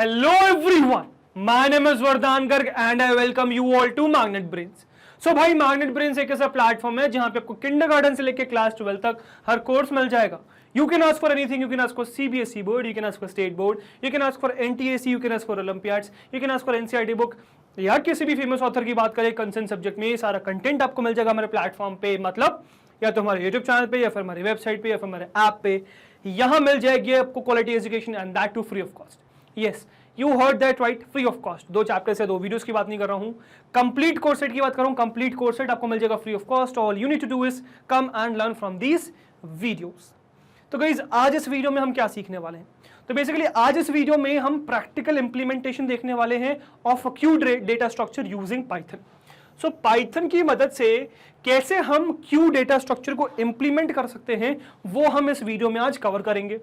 Hello everyone, my name is Vardhan Garg and I welcome you all to Magnet Brains. So भाई Magnet Brains एक ऐसा platform है जहां पे आपको किंडरगार्टन से लेकर क्लास 12 तक हर कोर्स मिल जाएगा. You can ask for anything. You can ask for CBSE board, you can ask for state board, you can ask for NTAC, you can ask for Olympiads, you can ask for NCERT book. या किसी भी famous author की बात करें concern subject में, ये सारा content आपको मिल जाएगा हमारे प्लेटफॉर्म पे. मतलब या तो हमारे यूट्यूब चैनल पे या फिर हमारी वेबसाइट पे या फिर हमारे ऐप पे. यहाँ मिल जाएगी आपको quality education and that too free of cost. Yes, you heard that right, free of cost. 2 chapter से 2 वीडियोस की बात नहीं कर रहा हूँ, कंप्लीट कोर्स सेट की बात कर रहा हूँ. कंप्लीट कोर्स सेट आपको मिल जाएगा free of cost. All you need to do is come and learn from these videos. तो गाइस आज इस वीडियो में हम क्या सीखने वाले हैं? तो बेसिकली आज इस वीडियो में हम प्रैक्टिकल इंप्लीमेंटेशन देखने वाले हैं of a Q data structure using Python. So Python की मदद से कैसे हम क्यू डेटा स्ट्रक्चर को इंप्लीमेंट कर सकते हैं वो हम इस वीडियो में आज कवर करेंगे.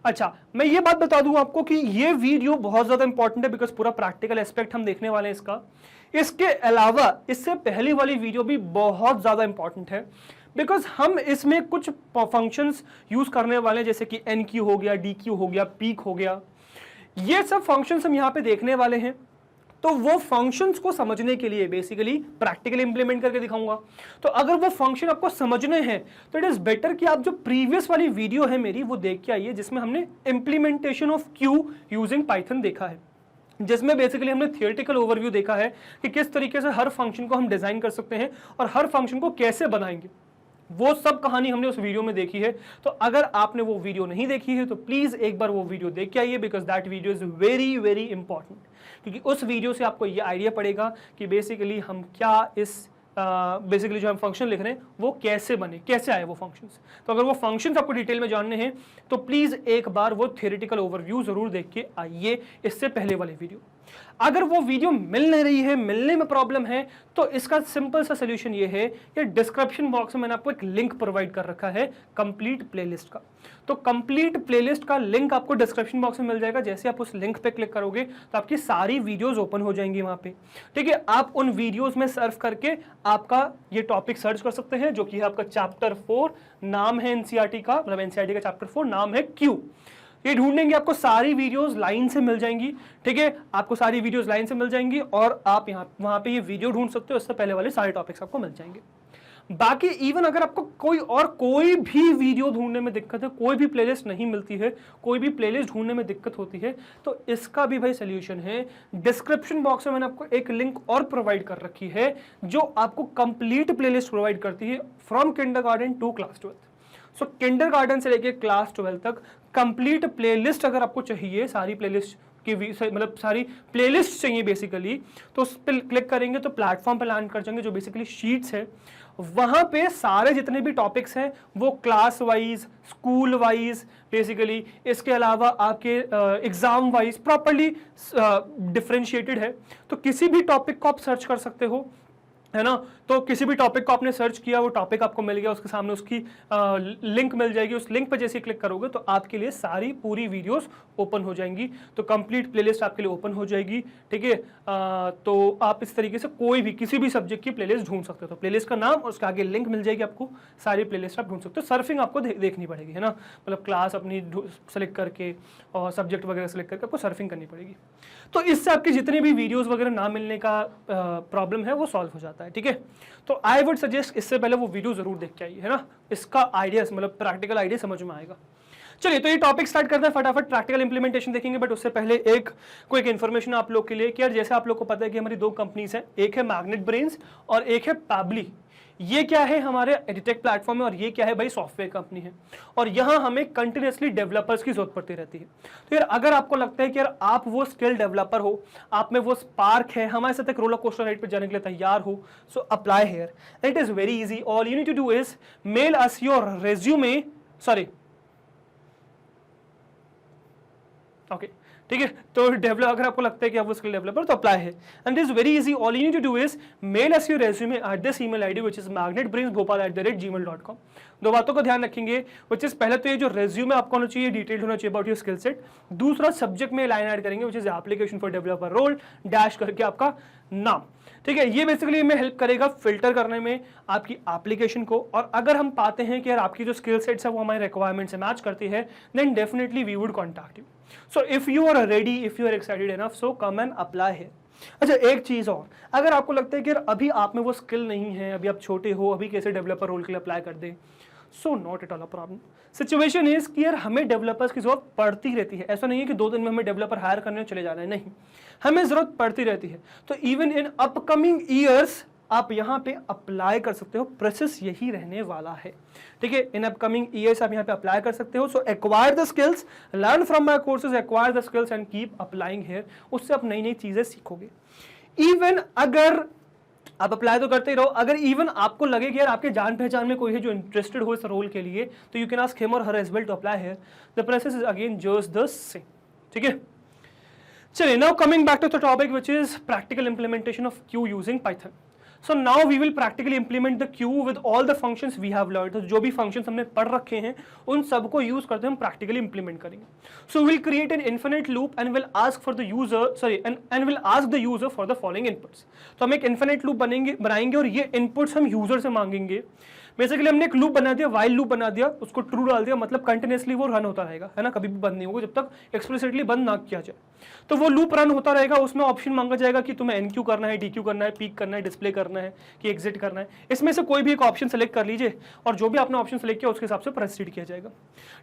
अच्छा, मैं ये बात बता दूं आपको कि ये वीडियो बहुत ज्यादा इंपॉर्टेंट है बिकॉज पूरा प्रैक्टिकल एस्पेक्ट हम देखने वाले हैं इसका. इसके अलावा इससे पहली वाली वीडियो भी बहुत ज्यादा इंपॉर्टेंट है बिकॉज हम इसमें कुछ फंक्शंस यूज करने वाले हैं जैसे कि NQ हो गया, DQ हो गया, पीक हो गया. ये सब फंक्शंस हम यहाँ पे देखने वाले हैं. तो वो फंक्शंस को समझने के लिए बेसिकली प्रैक्टिकली इंप्लीमेंट करके दिखाऊंगा. तो अगर वो फंक्शन आपको समझने हैं तो इट इज बेटर कि आप जो प्रीवियस वाली वीडियो है मेरी वो देख के आइए जिसमें हमने implementation of queue using Python देखा है, जिसमें बेसिकली हमने थियोरेटिकल ओवरव्यू देखा है कि किस तरीके से हर फंक्शन को हम डिजाइन कर सकते हैं और हर फंक्शन को कैसे बनाएंगे. वो सब कहानी हमने उस वीडियो में देखी है. तो अगर आपने वो वीडियो नहीं देखी है तो प्लीज एक बार वो वीडियो देख के आइए because that video is very very important. क्योंकि उस वीडियो से आपको ये आइडिया पड़ेगा कि बेसिकली हम क्या इस बेसिकली जो हम फंक्शन लिख रहे हैं वो कैसे बने, कैसे आए वो फंक्शंस. तो अगर वो फंक्शंस आपको डिटेल में जानने हैं तो प्लीज एक बार वो थियोरेटिकल ओवरव्यू जरूर देख के आइए इससे पहले वाले वीडियो. अगर वो वीडियो मिल नहीं रही है, मिलने में प्रॉब्लम है, तो इसका सिंपल सा सोल्यूशन ये है कि डिस्क्रिप्शन बॉक्स में मैंने आपको एक लिंक प्रोवाइड कर रखा है कंप्लीट प्लेलिस्ट का. तो कंप्लीट प्लेलिस्ट का लिंक आपको डिस्क्रिप्शन बॉक्स में मिल जाएगा. जैसे आप उस लिंक पे क्लिक करोगे तो आपकी सारी वीडियोस ओपन हो जाएंगी वहां पे. ठीक है, आप उन वीडियोस में सर्च करके आपका ये टॉपिक सर्च कर सकते हैं जो कि है आपका चैप्टर 4, नाम है NCERT का, मतलब NCERT का चैप्टर 4 नाम है क्यू. ये ढूंढेंगे आपको सारी वीडियोस लाइन से मिल जाएंगी. ठीक है, आपको सारी वीडियोस लाइन से मिल जाएंगी और आप यहाँ वहां पे ये वीडियो ढूंढ सकते हो. इससे पहले वाले सारे टॉपिक्स आपको मिल जाएंगे. बाकी इवन अगर आपको कोई भी वीडियो ढूंढने में दिक्कत है, कोई भी प्लेलिस्ट नहीं मिलती है, कोई भी प्लेलिस्ट ढूंढने में दिक्कत होती है, तो इसका भी भाई सोल्यूशन है. डिस्क्रिप्शन बॉक्स में मैंने आपको एक लिंक और प्रोवाइड कर रखी है जो आपको कंप्लीट प्लेलिस्ट प्रोवाइड करती है from kindergarten to class 12. So kindergarten से लेके क्लास 12 तक कंप्लीट प्लेलिस्ट अगर आपको चाहिए, सारी प्लेलिस्ट की मतलब सारी प्लेलिस्ट चाहिए बेसिकली, तो उस पर क्लिक करेंगे तो प्लेटफॉर्म पे लैंड कर जाएंगे जो बेसिकली शीट्स है. वहां पे सारे जितने भी टॉपिक्स हैं वो class wise, school wise basically, इसके अलावा आपके एग्जाम वाइज प्रॉपर्ली डिफरेंशिएटेड है. तो किसी भी टॉपिक को आप सर्च कर सकते हो, है ना. तो किसी भी टॉपिक को आपने सर्च किया, वो टॉपिक आपको मिल गया, उसके सामने उसकी लिंक मिल जाएगी. उस लिंक पर जैसे क्लिक करोगे तो आपके लिए सारी पूरी वीडियोस ओपन हो जाएंगी. तो कंप्लीट प्लेलिस्ट आपके लिए ओपन हो जाएगी. ठीक है, तो आप इस तरीके से कोई भी किसी भी सब्जेक्ट की प्लेलिस्ट ढूंढ सकते हो. तो प्लेलिस्ट का नाम और उसके आगे लिंक मिल जाएगी आपको, सारी प्लेलिस्ट आप ढूंढ सकते हो. सर्फिंग आपको देखनी पड़ेगी, है ना, मतलब क्लास अपनी सेलेक्ट करके और सब्जेक्ट वगैरह सेलेक्ट करके आपको सर्फिंग करनी पड़ेगी. तो इससे आपकी जितनी भी वीडियोस वगैरह ना मिलने का प्रॉब्लम है वो सॉल्व हो जाता है. ठीक है, तो आई वुड सजेस्ट इससे पहले वो वीडियो जरूर देख के आइए, है ना. इसका आइडिया मतलब प्रैक्टिकल आइडिया समझ में आएगा. चलिए, तो ये टॉपिक स्टार्ट करते हैं, फटाफट प्रैक्टिकल इंप्लीमेंटेशन देखेंगे. बट उससे पहले एक क्विक इन्फॉर्मेशन आप लोग के लिए कि यार जैसे आप लोग को पता है कि हमारी 2 कंपनीज हैं, एक है मैग्नेट ब्रेन्स और एक है पैबली. ये क्या है, हमारे एडिटेक प्लेटफॉर्म है और ये क्या है भाई, सॉफ्टवेयर कंपनी है. और यहाँ हमें कंटिन्यूसली डेवलपर्स की जरूरत पड़ती रहती है. तो यार अगर आपको लगता है कि यार आप वो स्किल डेवलपर हो, आप में वो स्पार्क है, हमारे साथ एक रोलर कोस्टर राइड पे जाने के लिए तैयार हो, so apply here. It is very easy. All you need to do is mail us your resume, sorry okay, ठीक है. तो डेवलप अगर आपको लगता है कि आप वो स्किल डेवलपर तो अप्लाई है. And it is very easy. All you need to do is mail us your resume at this email ID which is magnetbrainsbhopal@gmail.com. 2 बातों को ध्यान रखेंगे, व्हिच इज पहले तो ये जो रेज्यूमे आपको होना चाहिए डिटेल्ड होना चाहिए अबाउट योर स्किल सेट. दूसरा सब्जेक्ट में लाइन ऐड करेंगे which is application for developer role dash करके आपका नाम. ठीक है, ये बेसिकली हमें हेल्प करेगा फिल्टर करने में आपकी एप्लीकेशन को. और अगर हम पाते हैं कि यार आपकी जो स्किल सेट्स है वो हमारे रिक्वायरमेंट से मैच करती है then definitely we would contact you. So if you are ready, if you are excited enough, so come and apply है। अच्छा, एक चीज और, अगर आपको लगता है कि अभी आप में वो स्किल नहीं है, अभी आप छोटे हो, अभी कैसे डेवलपर रोल के लिए अप्लाई कर दें, so not at all a problem. Situation is कि यार हमें डेवलपर्स की जरूरत पड़ती रहती है। ऐसा नहीं है कि 2 दिन में हमें डेवलपर हायर करने चले जाना है, नहीं, हमें जरूरत पड़ती रहती है। तो इवन इन अपकमिंग ईयर्स आप यहाँ पे अप्लाई कर सकते हो, प्रोसेस यही रहने वाला है, ठीक है। इन अपकमिंग ईयर्स आप यहाँ पे अप्लाई कर सकते हो। So acquire the skills, learn from my courses, acquire the skills and keep applying here. उससे आप नई नई चीजें सीखोगे। इवन अगर आप अप्लाई तो करते ही रहो, अगर इवन आपको लगे कि यार आपके जान पहचान में कोई है जो इंटरेस्टेड हो इस रोल के लिए, तो you can ask him or her as well to apply here. The process is again just the same, ठीक है। चलिए, now coming back to the topic which is practical implementation of queue using Python. So now we will practically implement the queue with all the functions we have learned. तो जो भी functions हमने पढ़ रखे हैं उन सबको यूज करते हम प्रैक्टिकली इंप्लीमेंट करेंगे। So will create an infinite loop and will ask for the user, sorry, and will ask the user for the following inputs. तो हम एक इन्फिनिट लूप बनाएंगे और ये इनपुट्स हम यूजर से मांगेंगे। बेसिकली हमने एक लूप बना दिया, वाइल लूप बना दिया, उसको ट्रू डाल दिया, मतलब कंटिन्यूसली वो रन होता रहेगा, है ना, कभी भी बंद नहीं होगा जब तक एक्सप्लिसिटली बंद ना किया जाए। तो वो लूप रन होता रहेगा, उसमें ऑप्शन मांगा जाएगा कि तुम्हें एनक्यू करना है, डीक्यू करना है, पीक करना है, डिस्प्ले करना है कि एग्जिट करना है। इसमें से कोई भी एक ऑप्शन सेलेक्ट कर लीजिए और जो भी आपने ऑप्शन सेलेक्ट किया उसके हिसाब से प्रोसीड किया जाएगा,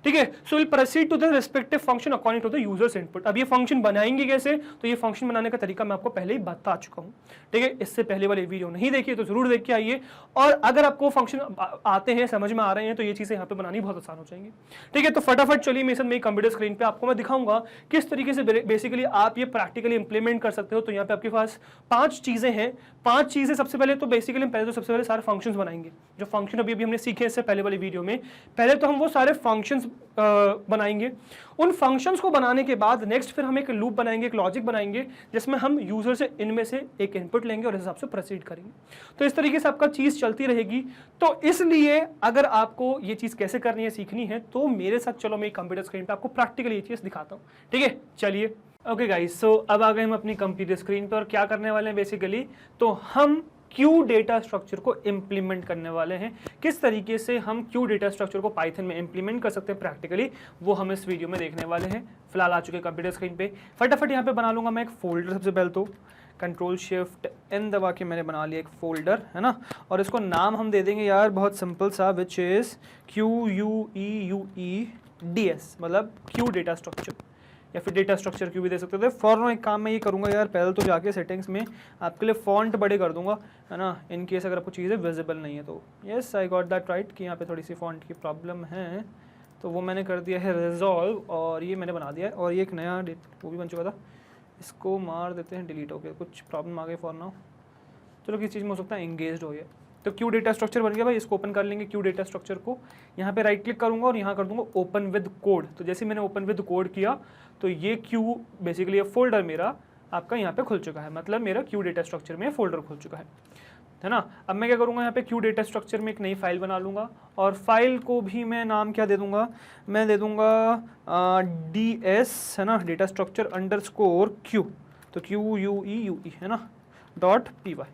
ठीक है। So will proceed to the respective function according to the user's input. अब ये फंक्शन बनाएंगे कैसे, तो ये फंक्शन बनाने का तरीका मैं आपको पहले ही बता चुका हूँ, ठीक है। इससे पहले वाली वीडियो नहीं देखी तो जरूर देख के आइए, और अगर आपको फंक्शन आते हैं, समझ में आ रहे हैं, तो ये चीजें यहाँ पे बनानी बहुत आसान हो जाएंगी, ठीक है। तो फटाफट चलिए मेरे साथ मेरी कंप्यूटर स्क्रीन पे आपको मैं दिखाऊंगा किस तरीके से बेसिकली आप ये प्रैक्टिकली इंप्लीमेंट कर सकते हो। तो यहाँ पे आपके पास 5 चीजें हैं, 5 चीजें। सबसे पहले तो बेसिकली सबसे पहले सारे फंक्शंस बनाएंगे, जो फंक्शन अभी हमने सीखे इससे पहले वाली वीडियो में। पहले तो हम वो सारे फंक्शंस बनाएंगे। उन फंक्शंस को बनाने के बाद नेक्स्ट फिर हम एक लूप बनाएंगे, एक लॉजिक बनाएंगे, जिसमें हम यूजर से इनमें से एक इनपुट लेंगे और इस हिसाब से प्रोसीड करेंगे। तो इस तरीके से आपका चीज चलती रहेगी। तो इसलिए अगर आपको ये चीज कैसे करनी है, सीखनी है, तो मेरे साथ चलो, मेरी कंप्यूटर स्क्रीन पे आपको प्रैक्टिकली ये चीज दिखाता हूँ, ठीक है। चलिए, ओके गाइस, सो अब आ गए हम अपनी कंप्यूटर स्क्रीन पर, और क्या करने वाले हैं बेसिकली, तो हम क्यू डेटा स्ट्रक्चर को इंप्लीमेंट करने वाले हैं। किस तरीके से हम क्यू डेटा स्ट्रक्चर को पाइथन में इंप्लीमेंट कर सकते हैं प्रैक्टिकली, वो हम इस वीडियो में देखने वाले हैं। फिलहाल आ चुके कंप्यूटर स्क्रीन पे, फटाफट यहाँ पे बना लूंगा मैं एक फोल्डर। सबसे पहले तो Ctrl+Shift+N दबा के मैंने बना लिया एक फोल्डर, है ना, और इसको नाम हम दे देंगे यार बहुत सिंपल सा, विच इज QUEUEDS, मतलब क्यू डेटा स्ट्रक्चर, या फिर डेटा स्ट्रक्चर क्यू भी दे सकते थे। फॉर एक काम मैं ये करूँगा यार, पहले तो जाके सेटिंग्स में आपके लिए फॉन्ट बड़े कर दूंगा, है ना, इन केस अगर आपको चीज़ें विजिबल नहीं है तो। Yes, I got that right कि यहाँ पे थोड़ी सी फॉन्ट की प्रॉब्लम है, तो वो मैंने कर दिया है रिजॉल्व, और ये मैंने बना दिया है। और ये एक नया वो भी बन चुका था, इसको मार देते हैं, डिलीट हो गया, कुछ प्रॉब्लम आ गई फॉर नाउ। चलो किस चीज़ में हो सकता है, एंगेज्ड हो गया। तो क्यू डेटा स्ट्रक्चर बन गया भाई, इसको ओपन कर लेंगे क्यू डेटा स्ट्रक्चर को। यहाँ पे राइट क्लिक करूंगा और यहाँ कर दूंगा ओपन विद कोड। तो जैसे मैंने ओपन विद कोड किया तो ये क्यू बेसिकली ये फोल्डर मेरा आपका यहाँ पे खुल चुका है, मतलब मेरा क्यू डेटा स्ट्रक्चर में फोल्डर खुल चुका है ना। अब मैं क्या करूँगा, यहाँ पे क्यू डेटा स्ट्रक्चर में एक नई फाइल बना लूँगा, और फाइल को भी मैं नाम क्या दे दूँगा, मैं दे दूँगा DS, है ना, डेटा स्ट्रक्चर _Q, तो QUEUE, है ना, .py।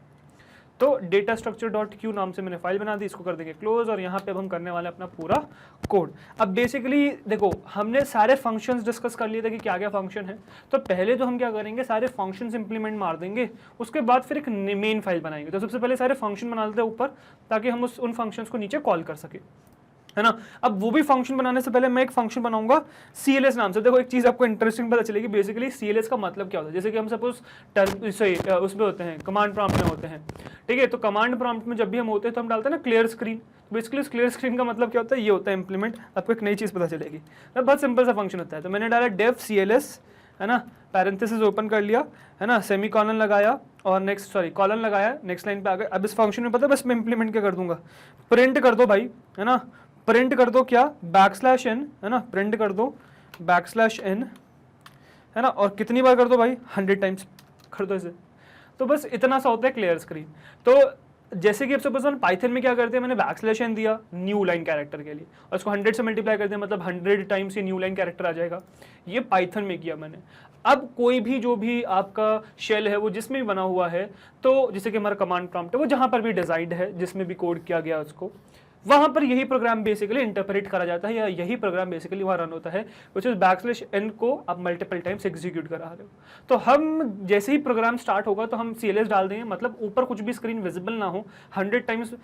तो डेटा स्ट्रक्चर .q नाम से मैंने फाइल बना दी, इसको कर देंगे क्लोज, और यहाँ पे अब हम करने वाले अपना पूरा कोड। अब बेसिकली देखो, हमने सारे फंक्शंस डिस्कस कर लिए थे कि क्या क्या फंक्शन है। तो पहले तो हम क्या करेंगे, सारे फंक्शंस इंप्लीमेंट मार देंगे, उसके बाद फिर एक मेन फाइल बनाएंगे। तो सबसे पहले सारे फंक्शन बना लेते हैं ऊपर, ताकि हम उन फंक्शंस को नीचे कॉल कर सके, है ना। अब वो भी फंक्शन बनाने से पहले मैं एक फंक्शन बनाऊंगा CLS नाम से। देखो एक चीज आपको इंटरेस्टिंग पता चलेगी, बेसिकली CLS का मतलब क्या होता है। जैसे कि हम सपोज उसमें होते हैं, कमांड प्रॉम्प्ट में होते हैं, ठीक है। तो कमांड प्रॉम्प्ट में जब भी हम होते हैं तो हम डालते हैं ना क्लियर स्क्रीन। तो बेसिकली क्लियर स्क्रीन का मतलब क्या होता है, ये होता है इंप्लीमेंट। आपको एक नई चीज पता चलेगी, बहुत सिंपल सा फंक्शन होता है। तो मैंने डाला डेफ CLS, है ना, पैरेंथेसिस ओपन कर लिया, है ना, सेमीकोलन लगाया, और नेक्स्ट कॉलन लगाया, नेक्स्ट लाइन पे आ गए। अब इस फंक्शन में पता है बस मैं इंप्लीमेंट क्या कर दूंगा, प्रिंट कर दो भाई, है ना, प्रिंट कर दो क्या, \n, है ना, प्रिंट कर दो \n, है ना, और कितनी बार कर दो भाई, 100 टाइम्स कर दो इसे। तो बस इतना सा होता है क्लियर स्क्रीन। तो जैसे कि अब सपोज पाइथन में क्या करते हैं, मैंने \n दिया न्यू लाइन कैरेक्टर के लिए, और इसको 100 से मल्टीप्लाई कर दिया, मतलब 100 टाइम्स ये न्यू लाइन कैरेक्टर आ जाएगा। ये पाइथन में किया मैंने। अब कोई भी जो भी आपका शेल है वो जिसमें भी बना हुआ है, तो जैसे कि हमारा कमांड प्रॉम्प्ट है वो जहाँ पर भी डिजाइंड है, जिसमें भी कोड किया गया उसको, वहां पर यही प्रोग्राम बेसिकली इंटरप्रेट करा जाता है या यही प्रोग्राम बेसिकली वहां रन होता है, विच इज \n को आप मल्टीपल टाइम्स एग्जीक्यूट करा रहे हो। तो हम जैसे ही प्रोग्राम स्टार्ट होगा तो हम CLS डाल देंगे, मतलब ऊपर कुछ भी स्क्रीन विजिबल ना हो, 100 टाइम्स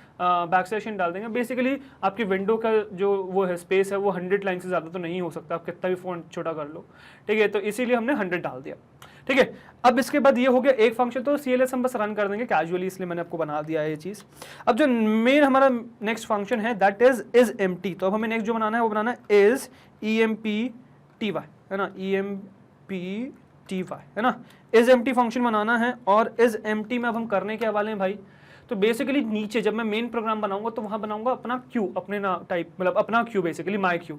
\n डाल देंगे। बेसिकली आपकी विंडो का जो वो है स्पेस है वो 100 लाइन से ज्यादा तो नहीं हो सकता, आप कितना भी फोन छोटा कर लो, ठीक है। तो इसीलिए हमने 100 डाल दिया, ठीक है। अब इसके बाद ये हो गया एक फंक्शन, तो CLS हम बस रन कर देंगे कैजुअली, इसलिए मैंने आपको बना दिया है ये चीज। अब जो मेन हमारा नेक्स्ट फंक्शन है दैट इज empty। तो अब हमें नेक्स्ट जो बनाना है वो बनाना है is empty है ना, empty है ना, is empty फंक्शन बनाना है। और is empty में अब हम करने के वाले हैं भाई, तो बेसिकली नीचे जब मैं मेन प्रोग्राम बनाऊंगा तो वहां बनाऊंगा अपना क्यू, अपने ना टाइप मतलब अपना क्यू, बेसिकली माई क्यू।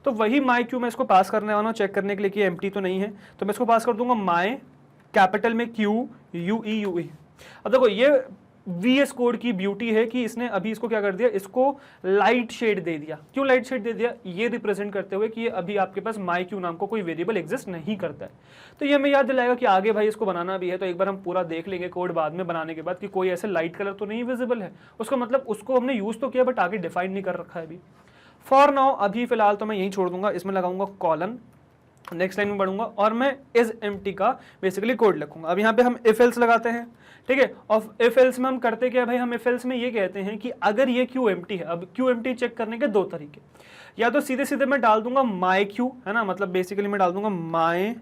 तो वही माई क्यू मैं इसको पास करने वाला हूँ चेक करने के लिए कि एम्प्टी तो नहीं है, तो मैं इसको पास कर दूंगा माई कैपिटल में क्यू UE। अब देखो ये VS कोड की ब्यूटी है कि इसने अभी इसको क्या कर दिया, इसको लाइट शेड दे दिया। क्यों लाइट शेड दे दिया, ये रिप्रेजेंट करते हुए कि ये अभी आपके पास माई क्यू नाम को कोई वेरिएबल एग्जिस्ट नहीं करता है। तो ये हमें याद दिलाएगा कि आगे भाई इसको बनाना भी है, तो एक बार हम पूरा देख लेंगे कोड बाद में बनाने के बाद कि कोई ऐसे लाइट कलर तो नहीं विजिबल है, उसका मतलब उसको हमने यूज तो किया बट आगे डिफाइन नहीं कर रखा है अभी। फॉर नाउ अभी फिलहाल तो मैं यही छोड़ दूंगा, इसमें लगाऊंगा कॉलन, नेक्स्ट लाइन में बढ़ूंगा और मैं इज empty का बेसिकली कोड लिखूंगा। अब यहाँ पे हम if else लगाते हैं, ठीक है। और if else में हम करते क्या है भाई, हम if else में ये कहते हैं कि अगर ये क्यू empty है, अब क्यू empty चेक करने के दो तरीके, या तो सीधे सीधे मैं डाल दूंगा my क्यू है ना, मतलब बेसिकली मैं डाल दूंगा my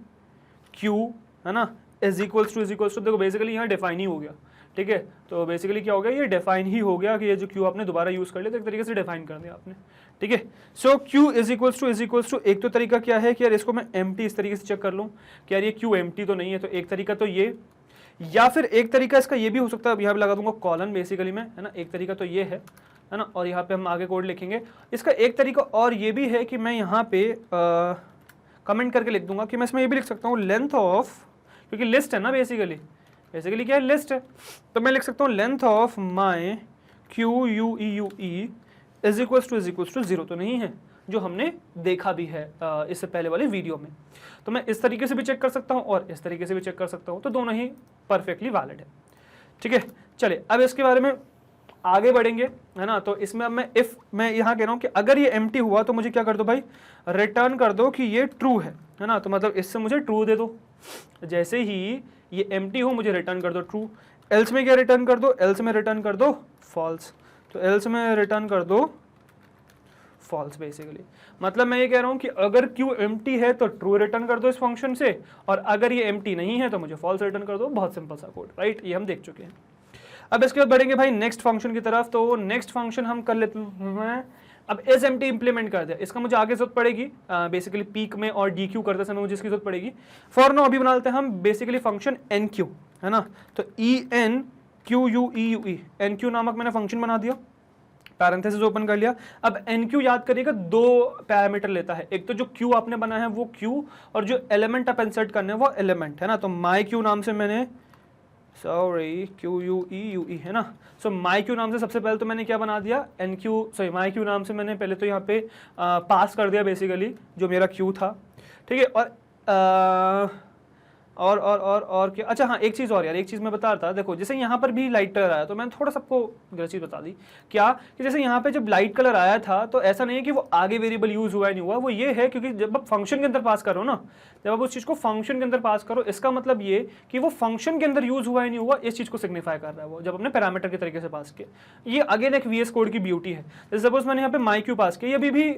क्यू है ना इज इक्वल्स टू, देखो बेसिकली यहाँ डिफाइन ही हो गया, ठीक है। तो बेसिकली क्या हो गया, ये डिफाइन ही हो गया कि ये जो क्यू आपने दोबारा यूज कर लिया तो एक तरीके से डिफाइन कर दिया आपने, ठीक है। सो क्यू इज इक्वल्स टू एक तो तरीका क्या है कि यार इसको मैं एम्प्टी इस तरीके से चेक कर लूँ कि यार ये क्यू एम्प्टी तो नहीं है, तो एक तरीका तो ये, या फिर एक तरीका इसका ये भी हो सकता है, अब यहाँ पे लगा दूंगा कॉलन बेसिकली में है ना, एक तरीका तो ये है ना, और यहाँ पे हम आगे कोड लिखेंगे। इसका एक तरीका और ये भी है कि मैं यहाँ पे कमेंट करके लिख दूंगा कि मैं इसमें ये भी लिख सकता हूँ लेंथ ऑफ, क्योंकि लिस्ट है ना बेसिकली क्या है, लिस्ट है, तो मैं लिख सकता हूँ length of my QUEUE is equals to 0, तो नहीं है जो हमने देखा भी है इससे पहले वाले वीडियो में। तो मैं इस तरीके से भी चेक कर सकता हूँ और इस तरीके से भी चेक कर सकता हूँ, तो दोनों ही परफेक्टली वैलिड है, ठीक है। चलिए अब इसके बारे में आगे बढ़ेंगे है ना। तो इसमें अब मैं यहाँ कह रहा हूँ कि अगर ये एम्प्टी हुआ तो मुझे क्या कर दो भाई, रिटर्न कर दो कि ये ट्रू है ना, तो मतलब इससे मुझे ट्रू दे दो। जैसे ही ये एम्प्टी हो मुझे रिटर्न कर दो ट्रू, एल्स में क्या रिटर्न कर दो, एल्स में रिटर्न कर दो फॉल्स, तो एल्स में रिटर्न कर दो फॉल्स। बेसिकली मतलब मैं ये कह रहा हूँ कि अगर क्यू एम्प्टी है तो ट्रू रिटर्न कर दो इस फंक्शन से, और अगर ये एम्प्टी नहीं है तो मुझे फॉल्स रिटर्न कर दो। बहुत सिंपल सा कोड, राइट, ये हम देख चुके हैं। अब इसके बाद बढ़ेंगे भाई नेक्स्ट फंक्शन की तरफ। तो नेक्स्ट फंक्शन हम कर लेते हैं, अब इज एम्प्टी इंप्लीमेंट कर दिया, इसका मुझे आगे जरूरत पड़ेगी बेसिकली पीक में और DQ करते समय मुझे इसकी जरूरत पड़ेगी। फॉर नाउ अभी बना लेते हैं हम बेसिकली फंक्शन NQ है ना, तो ENQUEUE NQ नामक मैंने फंक्शन बना दिया, पैरेंथेसिस ओपन कर लिया। अब NQ याद करिएगा दो पैरामीटर लेता है, एक तो जो Q आपने बना है वो Q, और जो एलिमेंट आप इंसर्ट करने हैं वो एलिमेंट है ना। तो माई क्यू नाम से मैंने QUEUE है ना, सो माई क्यू नाम से सबसे पहले तो मैंने क्या बना दिया माई क्यू नाम से मैंने पहले तो यहाँ पे पास कर दिया बेसिकली जो मेरा क्यू था, ठीक है। और क्या, अच्छा हाँ एक चीज़ और यार, एक चीज़ मैं बता रहा था, देखो जैसे यहाँ पर भी लाइट कलर आया तो मैंने थोड़ा सबको गलत चीज़ बता दी क्या, कि जैसे यहाँ पे जब लाइट कलर आया था तो ऐसा नहीं है कि वो आगे वेरिएबल यूज हुआ नहीं हुआ, वो ये है क्योंकि जब आप फंक्शन के अंदर पास करो ना, जब आप उस चीज़ को फंक्शन के अंदर पास करो, इसका मतलब ये कि वो फंक्शन के अंदर यूज हुआ है नहीं हुआ, इस चीज़ को सिग्निफाई कर रहा है वो, जब अपने पैरामीटर के तरीके से पास किया। ये अगेन एक VS कोड की ब्यूटी है। जैसे सपोज मैंने यहाँ पे माई क्यू पास किया, ये भी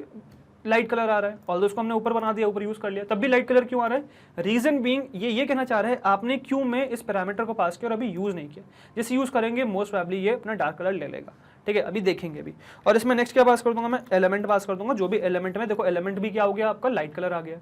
लाइट कलर आ रहा है, ऑल्दो उसको हमने ऊपर बना दिया, ऊपर यूज कर लिया, तब भी लाइट कलर क्यों आ रहा है, रीजन बीइंग ये कहना चाह रहा है आपने क्यू में इस पैरामीटर को पास किया और अभी यूज नहीं किया, जैसे यूज करेंगे मोस्ट प्रोबेबली ये अपना डार्क कलर ले लेगा, ठीक है, अभी देखेंगे अभी। और इसमें नेक्स्ट क्या पास कर दूंगा मैं, एलिमेंट पास कर दूंगा, जो भी एलिमेंट में, देखो एलिमेंट भी क्या हो गया आपका, लाइट कलर आ गया,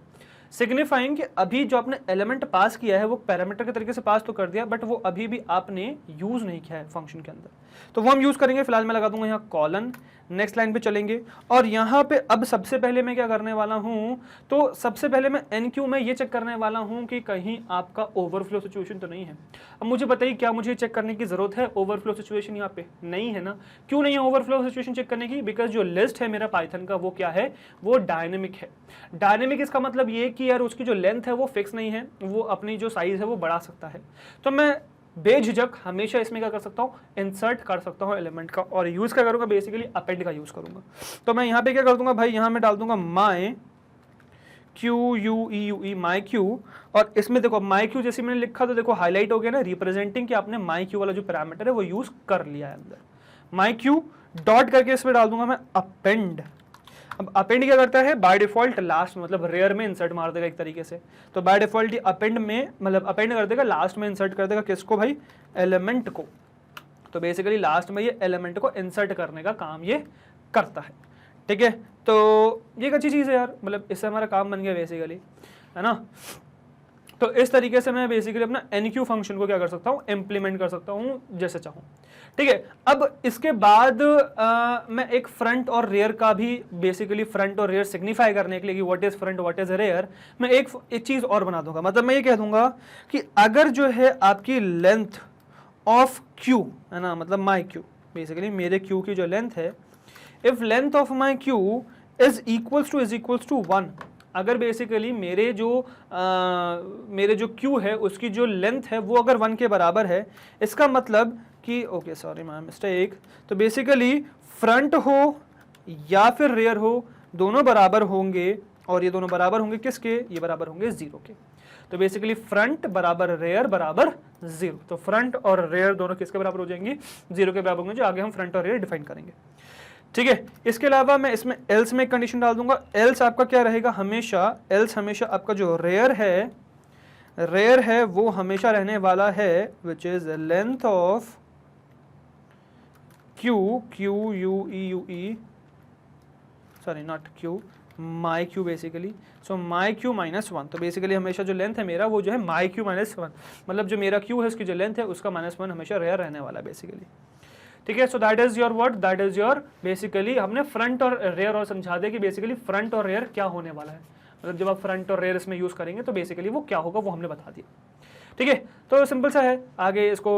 सिग्निफाइंग कि अभी जो आपने एलिमेंट पास किया है वो पैरामीटर के तरीके से पास तो कर दिया, बट वो अभी भी आपने यूज नहीं किया है फंक्शन के अंदर, तो वो हम यूज करेंगे। फिलहाल मैं लगा दूंगा यहाँ कॉलन, नेक्स्ट लाइन पे चलेंगे, और यहाँ पे अब सबसे पहले मैं क्या करने वाला हूँ, तो सबसे पहले मैं NQ में ये चेक करने वाला हूँ कि कहीं आपका ओवरफ्लो सिचुएशन तो नहीं है। अब मुझे बताइए क्या मुझे चेक करने की जरूरत है, ओवरफ्लो सिचुएशन यहाँ पे नहीं है ना। क्यों नहीं है ओवरफ्लो सिचुएशन चेक करने की, बिकॉज जो लिस्ट है मेरा पाइथन का वो क्या है, वो डायनेमिक है। डायनेमिक इसका मतलब ये कि यार उसकी जो लेंथ है वो फिक्स नहीं है, वो अपनी जो साइज है वो बढ़ा सकता है। तो मैं बेझिझक हमेशा इसमें क्या कर सकता हूँ, इंसर्ट कर सकता हूँ एलिमेंट का, और यूज क्या करूंगा, बेसिकली अपेंड का यूज करूंगा। तो मैं यहाँ पे क्या कर दूंगा भाई, यहाँ मैं डाल दूंगा माई QUEUE माई क्यू, और इसमें देखो माई क्यू जैसे मैंने लिखा तो देखो हाईलाइट हो गया ना, रिप्रेजेंटिंग कि आपने माई क्यू वाला जो पैरामीटर है वो यूज कर लिया है अंदर। माई क्यू डॉट करके इसमें डाल दूंगा मैं अपेंड। अब अपेंड क्या करता है, बाय डिफॉल्ट लास्ट मतलब रेयर में इंसर्ट मार देगा एक तरीके से। तो बाय डिफॉल्ट ये अपेंड में मतलब अपेंड कर देगा, लास्ट में इंसर्ट कर देगा किसको भाई, एलिमेंट को। तो बेसिकली लास्ट में ये एलिमेंट को इंसर्ट करने का काम ये करता है, ठीक है। तो ये एक अच्छी चीज़ है यार, मतलब इससे हमारा काम बन गया बेसिकली, है ना। तो इस तरीके से मैं बेसिकली अपना NQ फंक्शन को क्या कर सकता हूँ, इम्प्लीमेंट कर सकता हूँ जैसे चाहूँ, ठीक है। अब इसके बाद मैं एक फ्रंट और रेयर का भी बेसिकली फ्रंट और रेयर सिग्निफाई करने के लिए कि what is front what is rear, मैं एक चीज़ और बना दूंगा। मतलब मैं ये कह दूंगा कि अगर जो है आपकी लेंथ ऑफ Q है ना, मतलब माई Q, बेसिकली मेरे Q की जो लेंथ है, if length of my Q is equals to 1, अगर बेसिकली मेरे जो Q है उसकी जो लेंथ है वो अगर 1 के बराबर है, इसका मतलब कि ओके सॉरी माय मिस्टेक, तो बेसिकली फ्रंट हो या फिर रेयर हो दोनों बराबर होंगे, और ये दोनों बराबर होंगे किसके, ये बराबर होंगे 0 के। तो बेसिकली फ्रंट बराबर रेयर बराबर 0, तो फ्रंट और रेयर दोनों किसके बराबर हो जाएंगे, 0 के बराबर होंगे, जो आगे हम फ्रंट और रेयर डिफाइन करेंगे, ठीक है। इसके अलावा मैं इसमें एल्स में एक कंडीशन डाल दूंगा। एल्स आपका क्या रहेगा, एल्स हमेशा आपका जो रेयर है वो हमेशा रहने वाला है which is length of QUEUE, sorry not Q, my Q basically, so my Q minus 1। तो बेसिकली हमेशा जो लेंथ है मेरा वो जो है माई Q माइनस 1, मतलब जो मेरा Q है उसकी जो लेंथ है उसका -1 हमेशा रेयर रहने वाला है बेसिकली, ठीक है। So that is your what, that is your basically हमने फ्रंट और रेयर और समझा दिया कि बेसिकली फ्रंट और रेयर क्या होने वाला है, मतलब जब आप फ्रंट और रेयर इसमें यूज करेंगे तो बेसिकली वो क्या होगा वो हमने बता दिया, ठीक है। तो सिंपल सा है, आगे इसको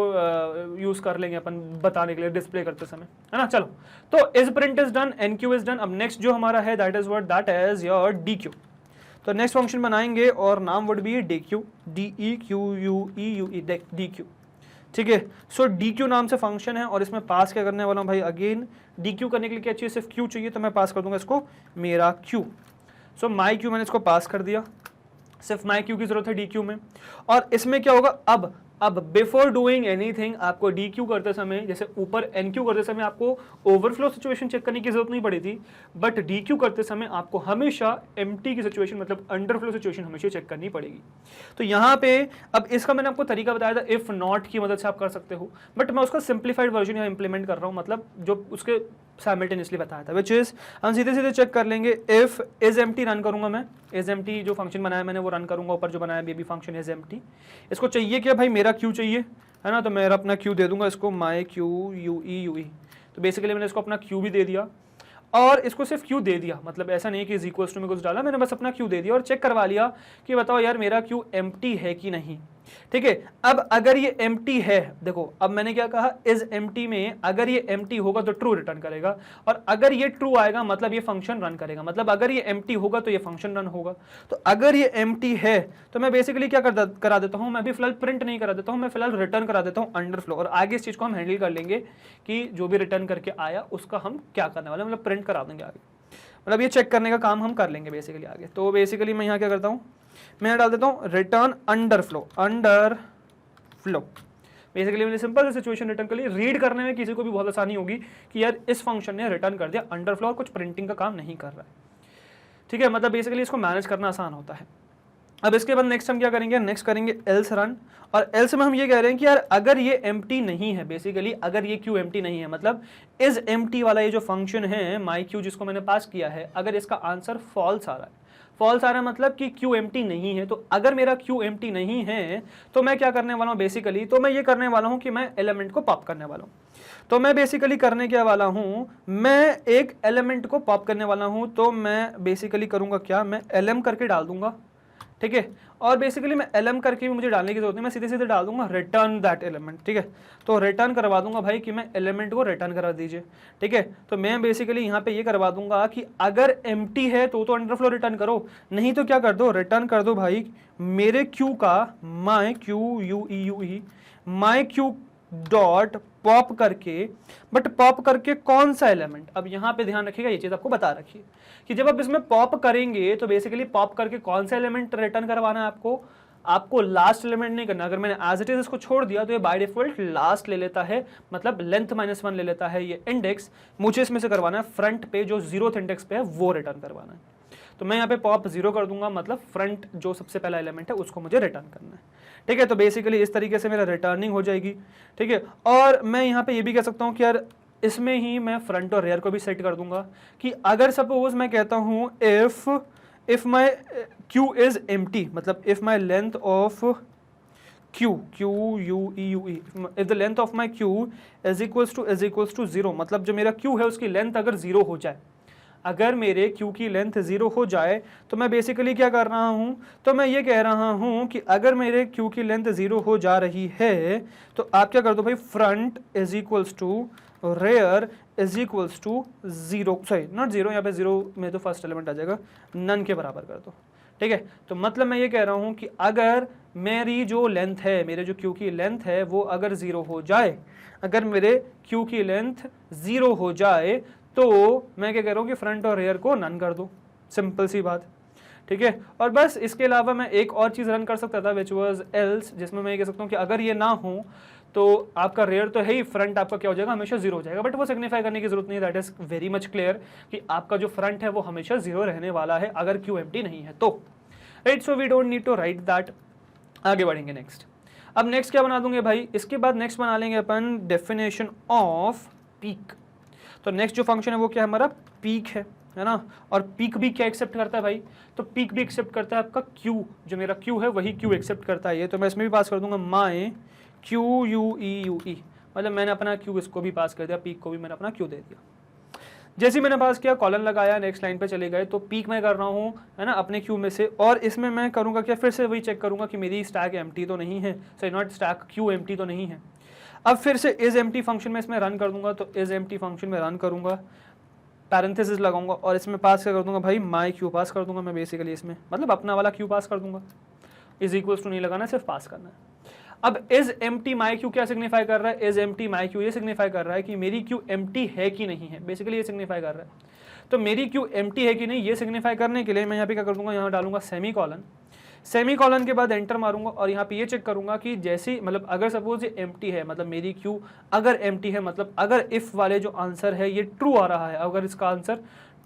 यूज कर लेंगे अपन बताने के लिए डिस्प्ले करते समय, है ना। चलो, तो is print is done, NQ is done. अब नेक्स्ट जो हमारा है that is what, that is your DQ। तो नेक्स्ट फंक्शन बनाएंगे और नाम would be DQ, DEQUEUE, DQ, ठीक है। सो DQ नाम से फंक्शन है और इसमें पास क्या करने वाला हूँ भाई, अगेन DQ करने के लिए क्या चाहिए, सिर्फ Q चाहिए, तो मैं पास कर दूंगा इसको मेरा Q। सो माई Q मैंने इसको पास कर दिया, सिर्फ माई Q की जरूरत है DQ में। और इसमें क्या होगा, अब बिफोर डूइंग एनीथिंग आपको DQ करते समय, जैसे ऊपर NQ करते समय आपको ओवरफ्लो सिचुएशन चेक करने की जरूरत नहीं पड़ी थी, बट DQ करते समय आपको हमेशा एम्प्टी की सिचुएशन मतलब अंडरफ्लो सिचुएशन हमेशा चेक करनी पड़ेगी। तो यहाँ पे अब इसका मैंने आपको तरीका बताया था, इफ नॉट की मदद से आप कर सकते हो, बट मैं उसका सिंप्लीफाइड वर्जन यहाँ इंप्लीमेंट कर रहा हूँ, मतलब जो उसके साइमल्टेनियसली बताया था, विच इज हम सीधे सीधे चेक कर लेंगे। इफ इज एम्प्टी रन करूंगा मैं, इज एम्प्टी जो फंक्शन बनाया मैंने वो रन करूंगा, ऊपर जो बनाया बेबी फंक्शन इज एम्प्टी। इसको चाहिए क्या भाई, मेरा Q चाहिए, है ना, तो मेरा अपना Q दे दूंगा इसको, माई QUEUE। तो बेसिकली मैंने इसको अपना Q भी दे दिया और इसको सिर्फ Q दे दिया, मतलब ऐसा नहीं कि इज इक्वल्स टू में कुछ डाला, मैंने बस अपना Q दे दिया और चेक करवा लिया कि बताओ यार मेरा Q एम्प्टी है कि नहीं, ठीक है। अब अगर ये एम्प्टी है, देखो अब मैंने क्या कहा, इज एम्प्टी में अगर ये एम्प्टी होगा तो ट्रू रिटर्न करेगा, और अगर ये ट्रू आएगा मतलब ये फंक्शन रन करेगा, मतलब अगर ये एम्प्टी होगा तो ये फंक्शन रन होगा। तो अगर ये एम्प्टी है तो मैं बेसिकली क्या करा देता हूं, मैं भी फिलहाल प्रिंट नहीं करा देता हूं, मैं फिलहाल रिटर्न करा देता हूं अंडरफ्लो, और आगे इस चीज को हम हैंडल कर लेंगे कि जो भी रिटर्न करके आया उसका हम क्या करने वाले, मतलब प्रिंट करा देंगे आगे, मतलब ये चेक करने का काम हम कर लेंगे बेसिकली आगे। तो बेसिकली मैं यहाँ क्या करता हूँ, मैं डाल देता हूँ रिटर्न अंडरफ्लो बेसिकली मैंने सिंपल से सिचुएशन रिटर्न कर ली। रीड करने में किसी को भी बहुत आसानी होगी कि यार इस फंक्शन ने रिटर्न कर दिया अंडरफ्लो और कुछ प्रिंटिंग का काम नहीं कर रहा है, ठीक है, मतलब बेसिकली इसको मैनेज करना आसान होता है। अब इसके बाद नेक्स्ट हम क्या करेंगे, नेक्स्ट करेंगे एल्स रन, और एल्स में हम ये कह रहे हैं कि यार अगर ये एम्प्टी नहीं है, बेसिकली अगर ये Q एम्प्टी नहीं है, मतलब इज एम्प्टी वाला ये जो फंक्शन है माई Q जिसको मैंने पास किया है, अगर इसका आंसर फॉल्स आ रहा है, फॉल्स आ रहा है मतलब कि Q एम्प्टी नहीं है, तो अगर मेरा Q एम्प्टी नहीं है तो मैं क्या करने वाला हूँ बेसिकली, तो मैं ये करने वाला हूँ कि मैं एलिमेंट को पॉप करने वाला हूँ। तो मैं बेसिकली करने क्या वाला हूँ, मैं एक एलिमेंट को पॉप करने वाला हूँ, तो मैं बेसिकली करूँगा क्या, मैं LM करके डाल दूंगा, ठीक है, और बेसिकली मैं lm करके भी मुझे डालने की जरूरत नहीं, मैं सीधे सीधे डाल दूंगा रिटर्न दैट एलिमेंट, ठीक है। तो रिटर्न करवा दूंगा भाई कि मैं एलिमेंट को रिटर्न करा दीजिए, ठीक है। तो मैं बेसिकली यहाँ पे ये करवा दूंगा कि अगर एम्प्टी है तो अंडरफ्लो रिटर्न करो, नहीं तो क्या कर दो, रिटर्न कर दो भाई मेरे क्यू का my queue U E U E my queue dot pop करके, बट पॉप करके कौन सा एलिमेंट। अब यहाँ पे ध्यान रखिएगा, ये चीज आपको बता रखिए कि जब आप इसमें पॉप करेंगे तो बेसिकली पॉप करके कौन सा एलिमेंट रिटर्न करवाना है आपको लास्ट एलिमेंट नहीं करना। अगर मैंने एज इट इज इसको छोड़ दिया तो ये बाय डिफॉल्ट लास्ट ले लेता है, मतलब लेंथ -1 ले लेता है ये इंडेक्स। मुझे इसमें से करवाना है फ्रंट पे जो 0th इंडेक्स पे है वो रिटर्न करवाना है। तो मैं यहाँ पे पॉप 0 कर दूंगा, मतलब फ्रंट जो सबसे पहला एलिमेंट है उसको मुझे रिटर्न करना है, ठीक है। तो बेसिकली इस तरीके से मेरा रिटर्निंग हो जाएगी, ठीक है। और मैं यहाँ पे ये भी कह सकता हूँ कि यार इसमें ही मैं फ्रंट और रेयर को भी सेट कर दूंगा कि अगर सपोज मैं कहता हूँ if my queue is empty, मतलब if my length of queue if the length of my queue is equals to 0, मतलब जो मेरा क्यू है उसकी लेंथ अगर 0 हो जाए, अगर मेरे क्यू की लेंथ 0 हो जाए तो मैं बेसिकली क्या कर रहा हूं, तो मैं ये कह रहा हूं कि अगर मेरे क्यू की लेंथ 0 हो जा रही है तो आप क्या कर दो भाई front is equals to rear is equals to 0, sorry not 0, यहाँ पे 0 में तो फर्स्ट एलिमेंट आ जाएगा, नन के बराबर कर दो, ठीक है। तो मतलब मैं ये कह रहा हूं कि अगर मेरी जो लेंथ है, मेरे जो क्यू की लेंथ है वो अगर 0 हो जाए, अगर मेरे क्यू की लेंथ 0 हो जाए तो मैं क्या कह रहा हूँ कि फ्रंट और रेयर को नन कर दो, सिंपल सी बात, ठीक है। और बस इसके अलावा मैं एक और चीज़ रन कर सकता था विच वाज एल्स, जिसमें मैं ये कह सकता हूँ कि अगर ये ना हो तो आपका रेयर तो है ही, फ्रंट आपका क्या हो जाएगा, हमेशा 0 हो जाएगा। बट वो सिग्निफाई करने की जरूरत नहीं, that is very much clear कि आपका जो फ्रंट है वो हमेशा 0 रहने वाला है अगर क्यू एम्प्टी नहीं है तो, right. So we don't need to write that. आगे बढ़ेंगे नेक्स्ट। अब नेक्स्ट क्या बना दूंगे भाई, इसके बाद नेक्स्ट बना लेंगे अपन डेफिनेशन ऑफ पीक। तो नेक्स्ट जो फंक्शन है वो क्या है हमारा, पीक है ना। और पीक भी क्या एक्सेप्ट करता है भाई, तो पीक भी एक्सेप्ट करता है आपका क्यू, जो मेरा क्यू है वही क्यू एक्सेप्ट करता है ये। तो मैं इसमें भी पास कर दूंगा माई क्यू यू ई, मतलब मैंने अपना क्यू इसको भी पास कर दिया, पीक को भी मैंने अपना क्यू दे दिया। जैसे मैंने पास किया, कॉलन लगाया, नेक्स्ट लाइन पे चले गए, तो पीक मैं कर रहा हूँ है ना अपने क्यू में से। और इसमें मैं करूँगा क्या, फिर से वही चेक करूँगा कि मेरी स्टैक एम्प्टी तो नहीं है, sorry not stack, Q empty तो नहीं है। अब फिर से इज एम्प्टी फंक्शन में इसमें रन कर दूंगा, तो इज एम्प्टी फंक्शन में रन करूंगा, पैरेंथेसिस लगाऊंगा और इसमें पास कर दूंगा भाई माई क्यू पास कर दूंगा मैं बेसिकली इसमें, मतलब अपना वाला क्यू पास कर दूंगा, इज इक्वल्स टू नहीं लगाना, सिर्फ पास करना है। अब इज एम्प्टी माई क्यू क्या सिग्निफाई कर रहा है, इज एम्प्टी माई क्यू ये सिग्निफाई कर रहा है कि मेरी क्यू एम्प्टी है कि नहीं है, बेसिकली ये सिग्निफाई कर रहा है। तो मेरी क्यू एम्प्टी है कि नहीं ये सिग्निफाई करने के लिए मैं यहाँ पे क्या कर दूंगा, यहाँ डालूंगा सेमी कॉलन, सेमी कॉलन के बाद एंटर मारूंगा और यहाँ पे ये चेक करूंगा कि जैसी, मतलब अगर सपोज ये एम्प्टी है, मतलब मेरी क्यू अगर एम्प्टी है, मतलब अगर इफ वाले जो आंसर है ये ट्रू आ रहा है, अगर इसका आंसर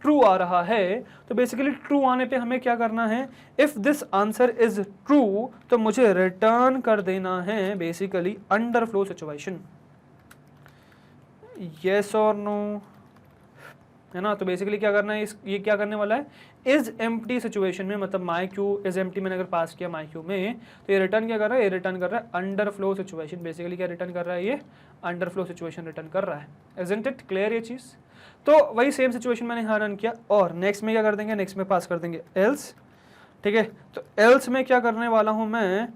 ट्रू आ रहा है तो बेसिकली ट्रू आने पे हमें क्या करना है, if this answer is true तो मुझे रिटर्न कर देना है बेसिकली अंडरफ्लो सिचुएशन, यस और नो, है ना। तो बेसिकली क्या करना है, ये क्या करने वाला है, इज एम्प्टी सिचुएशन में, मतलब माई क्यू इज एम्प्टी मैंने अगर पास किया माई क्यू में, तो ये रिटर्न क्या कर रहा है, ये रिटर्न कर रहा है अंडरफ्लो सिचुएशन। बेसिकली क्या रिटर्न कर रहा है, ये अंडरफ्लो सिचुएशन रिटर्न कर रहा है। इजंट इट क्लियर ये चीज। तो वही सेम सिचुएशन मैंने यहाँ रन किया और नेक्स्ट में क्या कर देंगे, नेक्स्ट में पास कर देंगे एल्स, ठीक है। तो एल्स में क्या करने वाला हूँ मैं,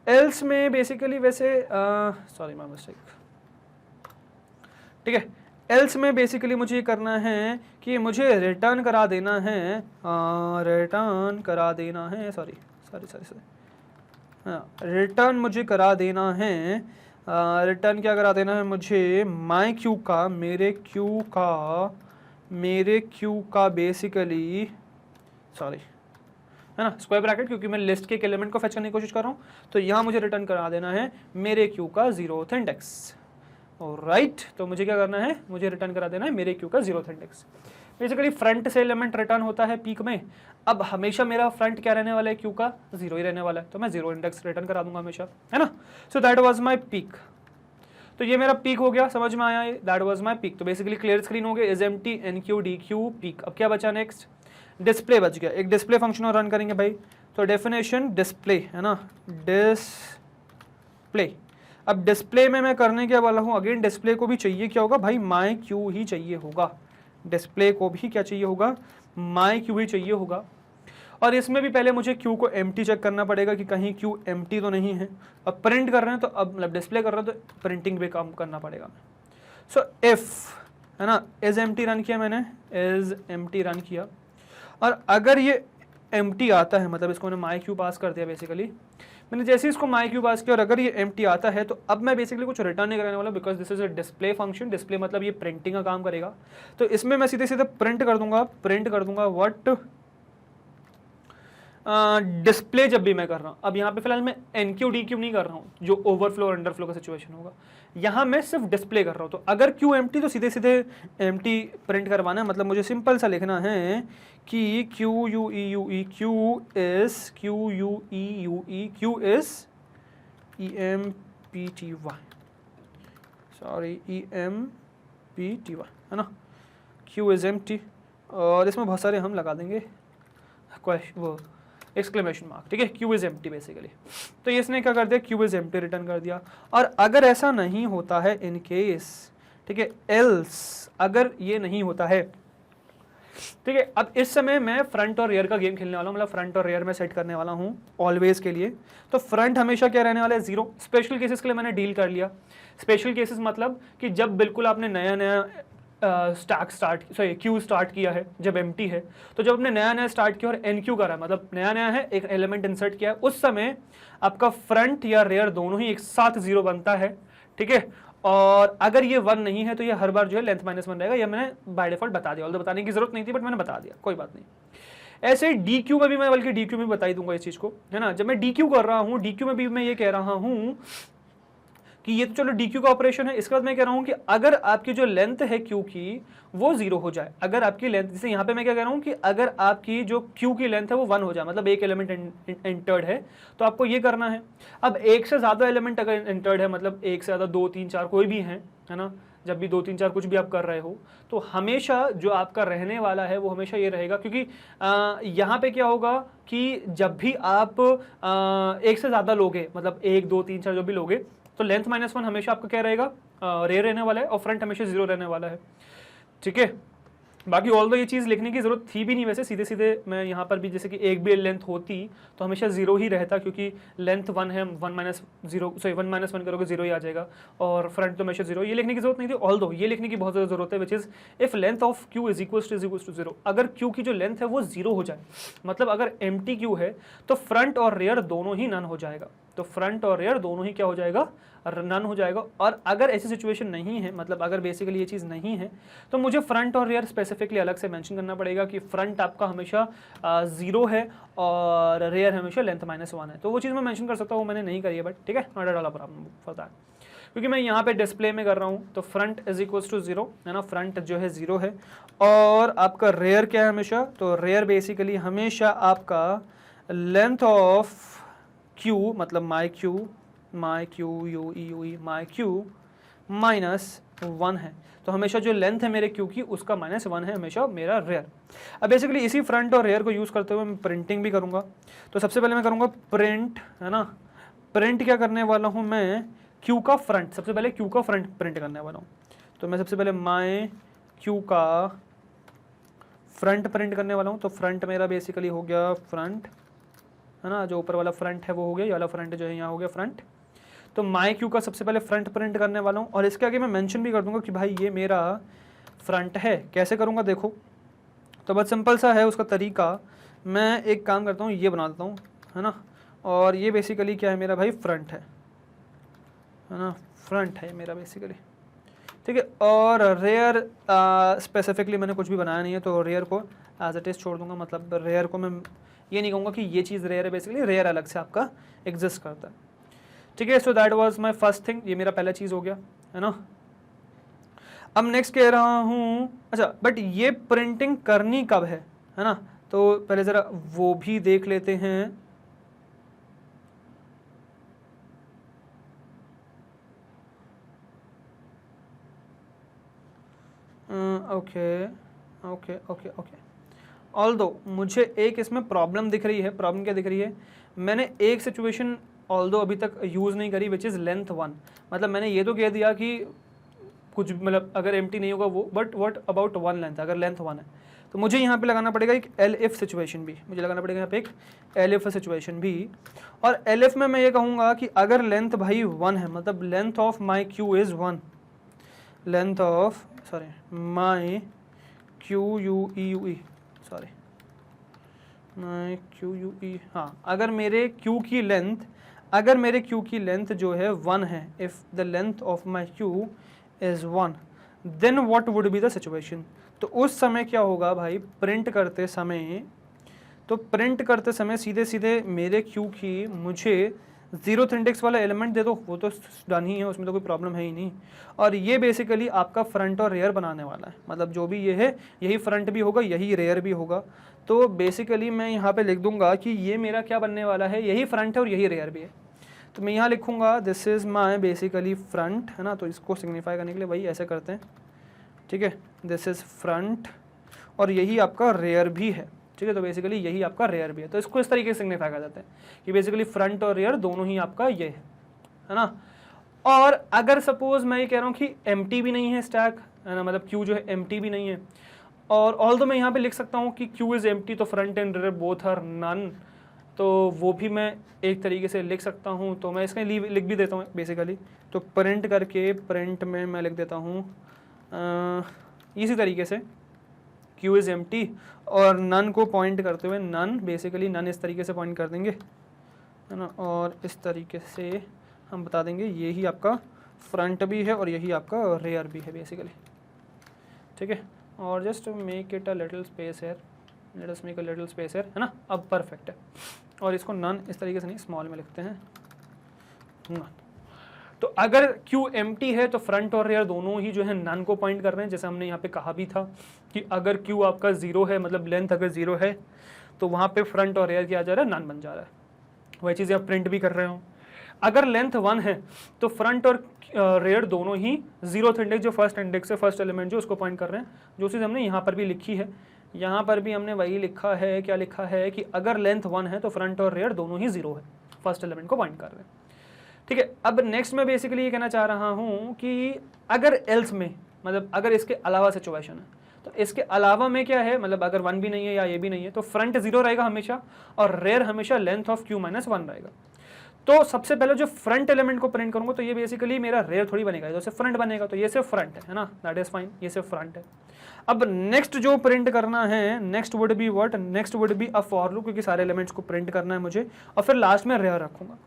एल्स में बेसिकली वैसे सॉरी माय मिस्टेक, ठीक है। एल्स में बेसिकली मुझे ये करना है कि मुझे रिटर्न करा देना है, रिटर्न करा देना है, सॉरी हाँ, रिटर्न मुझे करा देना है, रिटर्न क्या करा देना है मुझे, माई क्यू का, मेरे क्यू का बेसिकली, सॉरी है ना, स्क्वायर ब्रैकेट, क्योंकि मैं लिस्ट के एक एलिमेंट को फेच करने की कोशिश कर रहा हूँ, तो यहाँ मुझे रिटर्न करा देना है मेरे क्यू का 0th इंडेक्स, राइट। तो मुझे क्या करना है, मुझे रिटर्न करा देना है मेरे क्यू का 0th इंडेक्स। बेसिकली फ्रंट से एलिमेंट रिटर्न होता है पीक में, अब हमेशा मेरा फ्रंट क्या रहने वाला है, क्यू का 0 ही रहने वाला है, तो मैं 0 इंडेक्स रिटर्न करा दूंगा हमेशा, है ना। So that was my peek, तो ये मेरा पीक हो गया, समझ में आया, ये दैट वाज माय पीक। तो बेसिकली क्लियर स्क्रीन हो गया, is empty enqueue dequeue peek. अब क्या बचा नेक्स्ट, डिस्प्ले बच गया, एक डिस्प्ले फंक्शन और रन करेंगे भाई। तो डेफिनेशन डिस्प्ले है ना, डिस्प्ले। अब डिस्प्ले में मैं करने क्या वाला हूँ, अगेन डिस्प्ले को भी चाहिए क्या होगा भाई, माई क्यू ही चाहिए होगा, डिस्प्ले को भी क्या चाहिए होगा, माई क्यू ही चाहिए होगा। और इसमें भी पहले मुझे क्यू को एम्प्टी चेक करना पड़ेगा कि कहीं क्यू एम्प्टी तो नहीं है। अब प्रिंट कर रहे हैं तो अब मतलब डिस्प्ले कर रहे हैं तो प्रिंटिंग भी काम करना पड़ेगा। सो इफ है ना इज एम्प्टी रन किया मैंने, इज एम्प्टी रन किया, और अगर ये एम्प्टी आता है मतलब इसको मैंने माई क्यू पास कर दिया बेसिकली, मैंने जैसे इसको माई क्यू पास किया और अगर ये एम्प्टी आता है तो अब मैं बेसिकली कुछ रिटर्न नहीं करने वाला, because this is a display function. Display मतलब ये प्रिंटिंग का काम करेगा, तो इसमें मैं सीधे सीधे प्रिंट कर दूंगा व्हाट डिस्प्ले जब भी मैं कर रहा हूँ। अब यहाँ पे फिलहाल मैं एनक्यू डी क्यू नहीं कर रहा हूँ जो ओवरफ्लो और अंडरफ्लो का सिचुएशन होगा, यहाँ मैं सिर्फ डिस्प्ले कर रहा हूँ। तो अगर क्यू एम्प्टी तो सीधे सीधे एम्प्टी प्रिंट करवाना है, मतलब मुझे सिंपल सा लिखना है कि Q U E U E Q is Q U E U E Q is E M P T Y, sorry E M P T Y है ना, क्यू इज एम्प्टी, और इसमें बहुत सारे हम लगा देंगे वो एक्सक्लेमेशन मार्क, ठीक है, क्यू इज एम्प्टी बेसिकली। तो ये इसने क्या कर दिया, क्यू इज एम्प्टी रिटर्न कर दिया। और अगर ऐसा नहीं होता है इन केस, ठीक है, एल्स अगर ये नहीं होता है, ठीक है, अब इस समय मैं फ्रंट और रियर का गेम खेलने वाला हूँ, मतलब फ्रंट और रियर में सेट करने वाला हूँ ऑलवेज के लिए। तो फ्रंट हमेशा क्या रहने वाला है, 0। स्पेशल केसेस के लिए मैंने डील कर लिया। स्पेशल केसेस मतलब कि जब बिल्कुल आपने नया नया क्यू स्टार्ट किया है, जब एम्प्टी है, तो जब आपने नया नया स्टार्ट किया और एन क्यू करा, मतलब नया नया है, एक एलिमेंट इंसर्ट किया है, उस समय आपका फ्रंट या रियर दोनों ही एक साथ 0 बनता है, ठीक है। और अगर ये 1 नहीं है तो ये हर बार जो है लेंथ -1 रहेगा। ये मैंने बाय डिफॉल्ट बता दिया, ऑल्दो बताने की जरूरत नहीं थी बट मैंने बता दिया, कोई बात नहीं। ऐसे डी क्यू में भी मैं, बल्कि डी क्यू में बता ही दूंगा इस चीज को, है ना। जब मैं डी क्यू कर रहा हूँ, डी क्यू में भी मैं ये कह रहा हूँ कि ये तो चलो डी क्यू का ऑपरेशन है, इसके बाद मैं कह रहा हूँ कि अगर आपकी जो लेंथ है क्यू की वो 0 हो जाए, अगर आपकी लेंथ, जैसे यहाँ पे मैं क्या कह रहा हूँ कि अगर आपकी जो क्यू की लेंथ है वो 1 हो जाए, मतलब एक एलिमेंट एंटर्ड है, तो आपको ये करना है। अब एक से ज्यादा एलिमेंट अगर एंटर्ड है, मतलब एक से ज्यादा 2 3 4 कोई भी है ना, जब भी 2 3 4 कुछ भी आप कर रहे हो, तो हमेशा जो आपका रहने वाला है वो हमेशा ये रहेगा, क्योंकि यहाँ पे क्या होगा कि जब भी आप एक से ज्यादा लोगे, मतलब 1 2 3 4 जो भी लोगे, तो लेंथ -1 हमेशा आपका क्या रहेगा, रेयर रहने वाला है, और फ्रंट हमेशा 0 रहने वाला है, ठीक है। बाकी ऑल्दो ये चीज़ लिखने की जरूरत थी भी नहीं वैसे, सीधे सीधे मैं यहाँ पर भी जैसे कि एक भी लेंथ होती तो हमेशा 0 ही रहता, क्योंकि लेंथ 1 है, 1 -1 करोगे 0 ही आ जाएगा, और फ्रंट तो हमेशा 0। ये लिखने की जरूरत नहीं थी, ऑल्दो ये लिखने की बहुत ज़्यादा जरूरत है, which is if length of queue is equal to 0। अगर क्यू की जो लेंथ है वो 0 हो जाए, मतलब अगर एम्प्टी क्यू है तो फ्रंट और रियर दोनों ही नन हो जाएगा, तो फ्रंट और रियर दोनों ही क्या हो जाएगा, नन हो जाएगा। और अगर ऐसी सिचुएशन नहीं है, मतलब अगर बेसिकली ये चीज़ नहीं है, तो मुझे फ्रंट और रियर स्पेसिफिकली अलग से मेंशन करना पड़ेगा कि फ्रंट आपका हमेशा 0 है और रियर हमेशा लेंथ -1 है। तो वो चीज़ मैं मेंशन कर सकता हूँ, वो मैंने नहीं करी है, बट ठीक है, not at all a problem for that, क्योंकि मैं यहाँ पे डिस्प्ले में कर रहा हूँ। तो फ्रंट इज इक्वल्स टू 0 है ना, फ्रंट जो है 0 है, और आपका रेयर क्या है हमेशा, तो रेयर बेसिकली हमेशा आपका लेंथ ऑफ क्यू, मतलब my queue U E U E my queue -1 है, तो हमेशा जो लेंथ है मेरे क्यू की उसका -1 है हमेशा मेरा रेयर। अब बेसिकली इसी फ्रंट और रेयर को यूज़ करते हुए मैं प्रिंटिंग भी करूँगा। तो सबसे पहले मैं करूँगा प्रिंट, है ना, प्रिंट क्या करने वाला हूँ मैं, क्यू का फ्रंट, सबसे पहले क्यू का फ्रंट प्रिंट करने वाला हूँ। तो मैं सबसे पहले माई क्यू का फ्रंट प्रिंट करने वाला हूँ। तो फ्रंट मेरा बेसिकली हो गया फ्रंट, है ना, जो ऊपर वाला फ्रंट है वो हो गया, ये वाला फ्रंट जो है यहाँ हो गया फ्रंट। तो माई क्यू का सबसे पहले फ्रंट प्रिंट करने वाला हूँ, और इसके आगे मैं मेंशन भी कर दूंगा कि भाई ये मेरा फ्रंट है। कैसे करूँगा देखो, तो बहुत सिंपल सा है उसका तरीका। मैं एक काम करता हूँ, ये बना देता हूँ, है ना, और ये बेसिकली क्या है मेरा भाई फ्रंट है ना, फ्रंट है मेरा बेसिकली, ठीक है। और रेयर स्पेसिफिकली मैंने कुछ भी बनाया नहीं है, तो रेयर को एज इट इज छोड़ दूंगा, मतलब रेयर को मैं ये नहीं कहूँगा कि ये चीज़ रेयर है, बेसिकली रेयर अलग से आपका एग्जिस्ट करता है, ठीक है। So that was my first thing, ये मेरा पहला चीज़ हो गया, है ना। अब नेक्स्ट कह रहा हूँ, अच्छा बट ये प्रिंटिंग करनी कब है ना, तो पहले ज़रा वो भी देख लेते हैं। Okay okay okay okay, although मुझे एक इसमें प्रॉब्लम दिख रही है। प्रॉब्लम क्या दिख रही है, मैंने एक सिचुएशन ऑल्दो अभी तक यूज़ नहीं करी, विच इज़ लेंथ 1। मतलब मैंने ये तो कह दिया कि कुछ मतलब अगर एम्प्टी नहीं होगा वो, बट व्हाट अबाउट 1 लेंथ, अगर लेंथ 1 है, तो मुझे यहाँ पे लगाना पड़ेगा एक एल इफ सिचुएशन भी, मुझे लगाना पड़ेगा यहाँ पे एक एल इफ सिचुएशन भी। और एल इफ में मैं ये कहूँगा कि अगर लेंथ भाई 1 है, मतलब length of my queue is 1, length of my queue U E U E my queue U ई, हाँ, अगर मेरे क्यू की लेंथ जो है 1 है, if the length of my queue is 1, then what would be the situation. तो उस समय क्या होगा भाई, प्रिंट करते समय सीधे सीधे मेरे क्यू की मुझे 0th इंडेक्स वाला एलिमेंट दे दो, वो तो डन ही है, उसमें तो कोई प्रॉब्लम है ही नहीं। और ये बेसिकली आपका फ्रंट और रेयर बनाने वाला है, मतलब जो भी ये है यही फ्रंट भी होगा, यही रेयर भी होगा। तो बेसिकली मैं यहाँ पे लिख दूंगा कि ये मेरा क्या बनने वाला है, यही फ्रंट है और यही रेयर भी है। तो मैं यहाँ लिखूंगा this is my basically front, है ना। तो इसको सिग्निफाई करने के लिए वही ऐसे करते हैं, ठीक है, दिस इज़ फ्रंट और यही आपका रेयर भी है, ठीक है। तो बेसिकली यही आपका रेयर भी है, तो इसको इस तरीके से सिग्निफाई कर देते हैं कि बेसिकली फ्रंट और रेयर दोनों ही आपका ये है ना। और अगर सपोज मैं ये कह रहा हूँ कि एम्प्टी भी नहीं है स्टैक, है ना, मतलब क्यू जो है एम्प्टी भी नहीं है, और ऑल तो मैं यहाँ पे लिख सकता हूँ कि क्यू इज़ एम्प्टी, तो front and rear both are none, तो वो भी मैं एक तरीके से लिख सकता हूँ। तो मैं इसका लिख भी देता हूँ बेसिकली, तो प्रिंट करके प्रिंट में मैं लिख देता हूँ इसी तरीके से क्यू इज़ एम्प्टी, और नन को पॉइंट करते हुए नन, बेसिकली नन इस तरीके से पॉइंट कर देंगे, है ना, और इस तरीके से हम बता देंगे यही आपका फ्रंट भी है और यही आपका रेयर भी है बेसिकली, ठीक है। और just make it a little space here, let us make a little space here, है ना, अब परफेक्ट है। और इसको नन इस तरीके से नहीं, स्मॉल में लिखते हैं नन। तो अगर क्यू एम्प्टी है तो फ्रंट और रेयर दोनों ही जो है नन को पॉइंट कर रहे हैं, जैसे हमने यहाँ पे कहा भी था कि अगर क्यू आपका 0 है, मतलब लेंथ अगर 0 है, तो वहाँ पे फ्रंट और रेयर क्या जा रहा है, नन बन जा रहा है। वही चीज़ें आप प्रिंट भी कर रहे हो। अगर लेंथ 1 है तो फ्रंट और रेयर दोनों ही 0th इंडेक्स, जो फर्स्ट इंडेक्स है, फर्स्ट एलिमेंट जो, उसको पॉइंट कर रहे हैं। जो चीज़ हमने यहाँ पर भी लिखी है, यहाँ पर भी हमने वही लिखा है, क्या लिखा है कि अगर लेंथ 1 है तो फ्रंट और रेयर दोनों ही 0 है, फर्स्ट एलिमेंट को पॉइंट कर रहे हैं, ठीक है। अब नेक्स्ट मैं बेसिकली ये कहना चाह रहा हूँ कि अगर एल्स में, मतलब अगर इसके अलावा सिचुएशन है, तो इसके अलावा में क्या है, मतलब अगर 1 भी नहीं है या ये भी नहीं है, तो फ्रंट 0 रहेगा हमेशा और रेयर हमेशा लेंथ ऑफ क्यू माइनस 1 रहेगा। तो सबसे पहले जो फ्रंट एलिमेंट को प्रिंट करूंगा तो ये बेसिकली मेरा रेयर थोड़ी बनेगा, तो सिर्फ फ्रंट बनेगा, तो ये सिर्फ फ्रंट है ना, दैट इज फाइन, ये सिर्फ फ्रंट है। अब नेक्स्ट जो प्रिंट करना है, next would be what, next would be a for loop, क्योंकि सारे एलिमेंट्स को प्रिंट करना है मुझे, और फिर लास्ट में रेयर रखूंगा।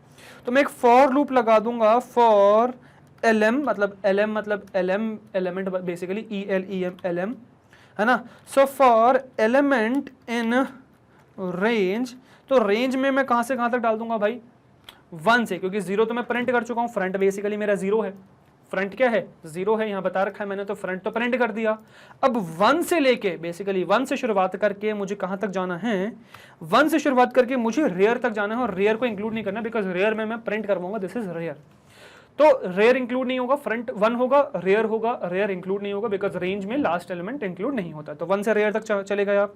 तो मैं एक फॉर लूप लगा दूंगा फॉर एलएम, मतलब एलएम मतलब LM element, basically ELEM LM, है ना। So for element in range, तो रेंज में मैं कहां से कहां तक डाल दूंगा भाई, 1 से, क्योंकि 0 तो मैं प्रिंट कर चुका हूं, फ्रंट बेसिकली मेरा 0 है, फ्रंट क्या है 0 है, यहाँ बता रखा है मैंने, तो फ्रंट तो प्रिंट कर दिया। अब 1 से लेके बेसिकली 1 से शुरुआत करके मुझे कहां तक जाना है, 1 से शुरुआत करके मुझे रेयर तक जाना है, और रेयर को इंक्लूड नहीं करना, बिकॉज रेयर में मैं प्रिंट करवाऊंगा दिस इज रेयर। तो रेयर इंक्लूड नहीं होगा, फ्रंट 1 होगा, रेयर इंक्लूड नहीं होगा, बिकॉज रेंज में लास्ट एलिमेंट इंक्लूड नहीं होता। तो 1 से रेयर तक चले गए आप,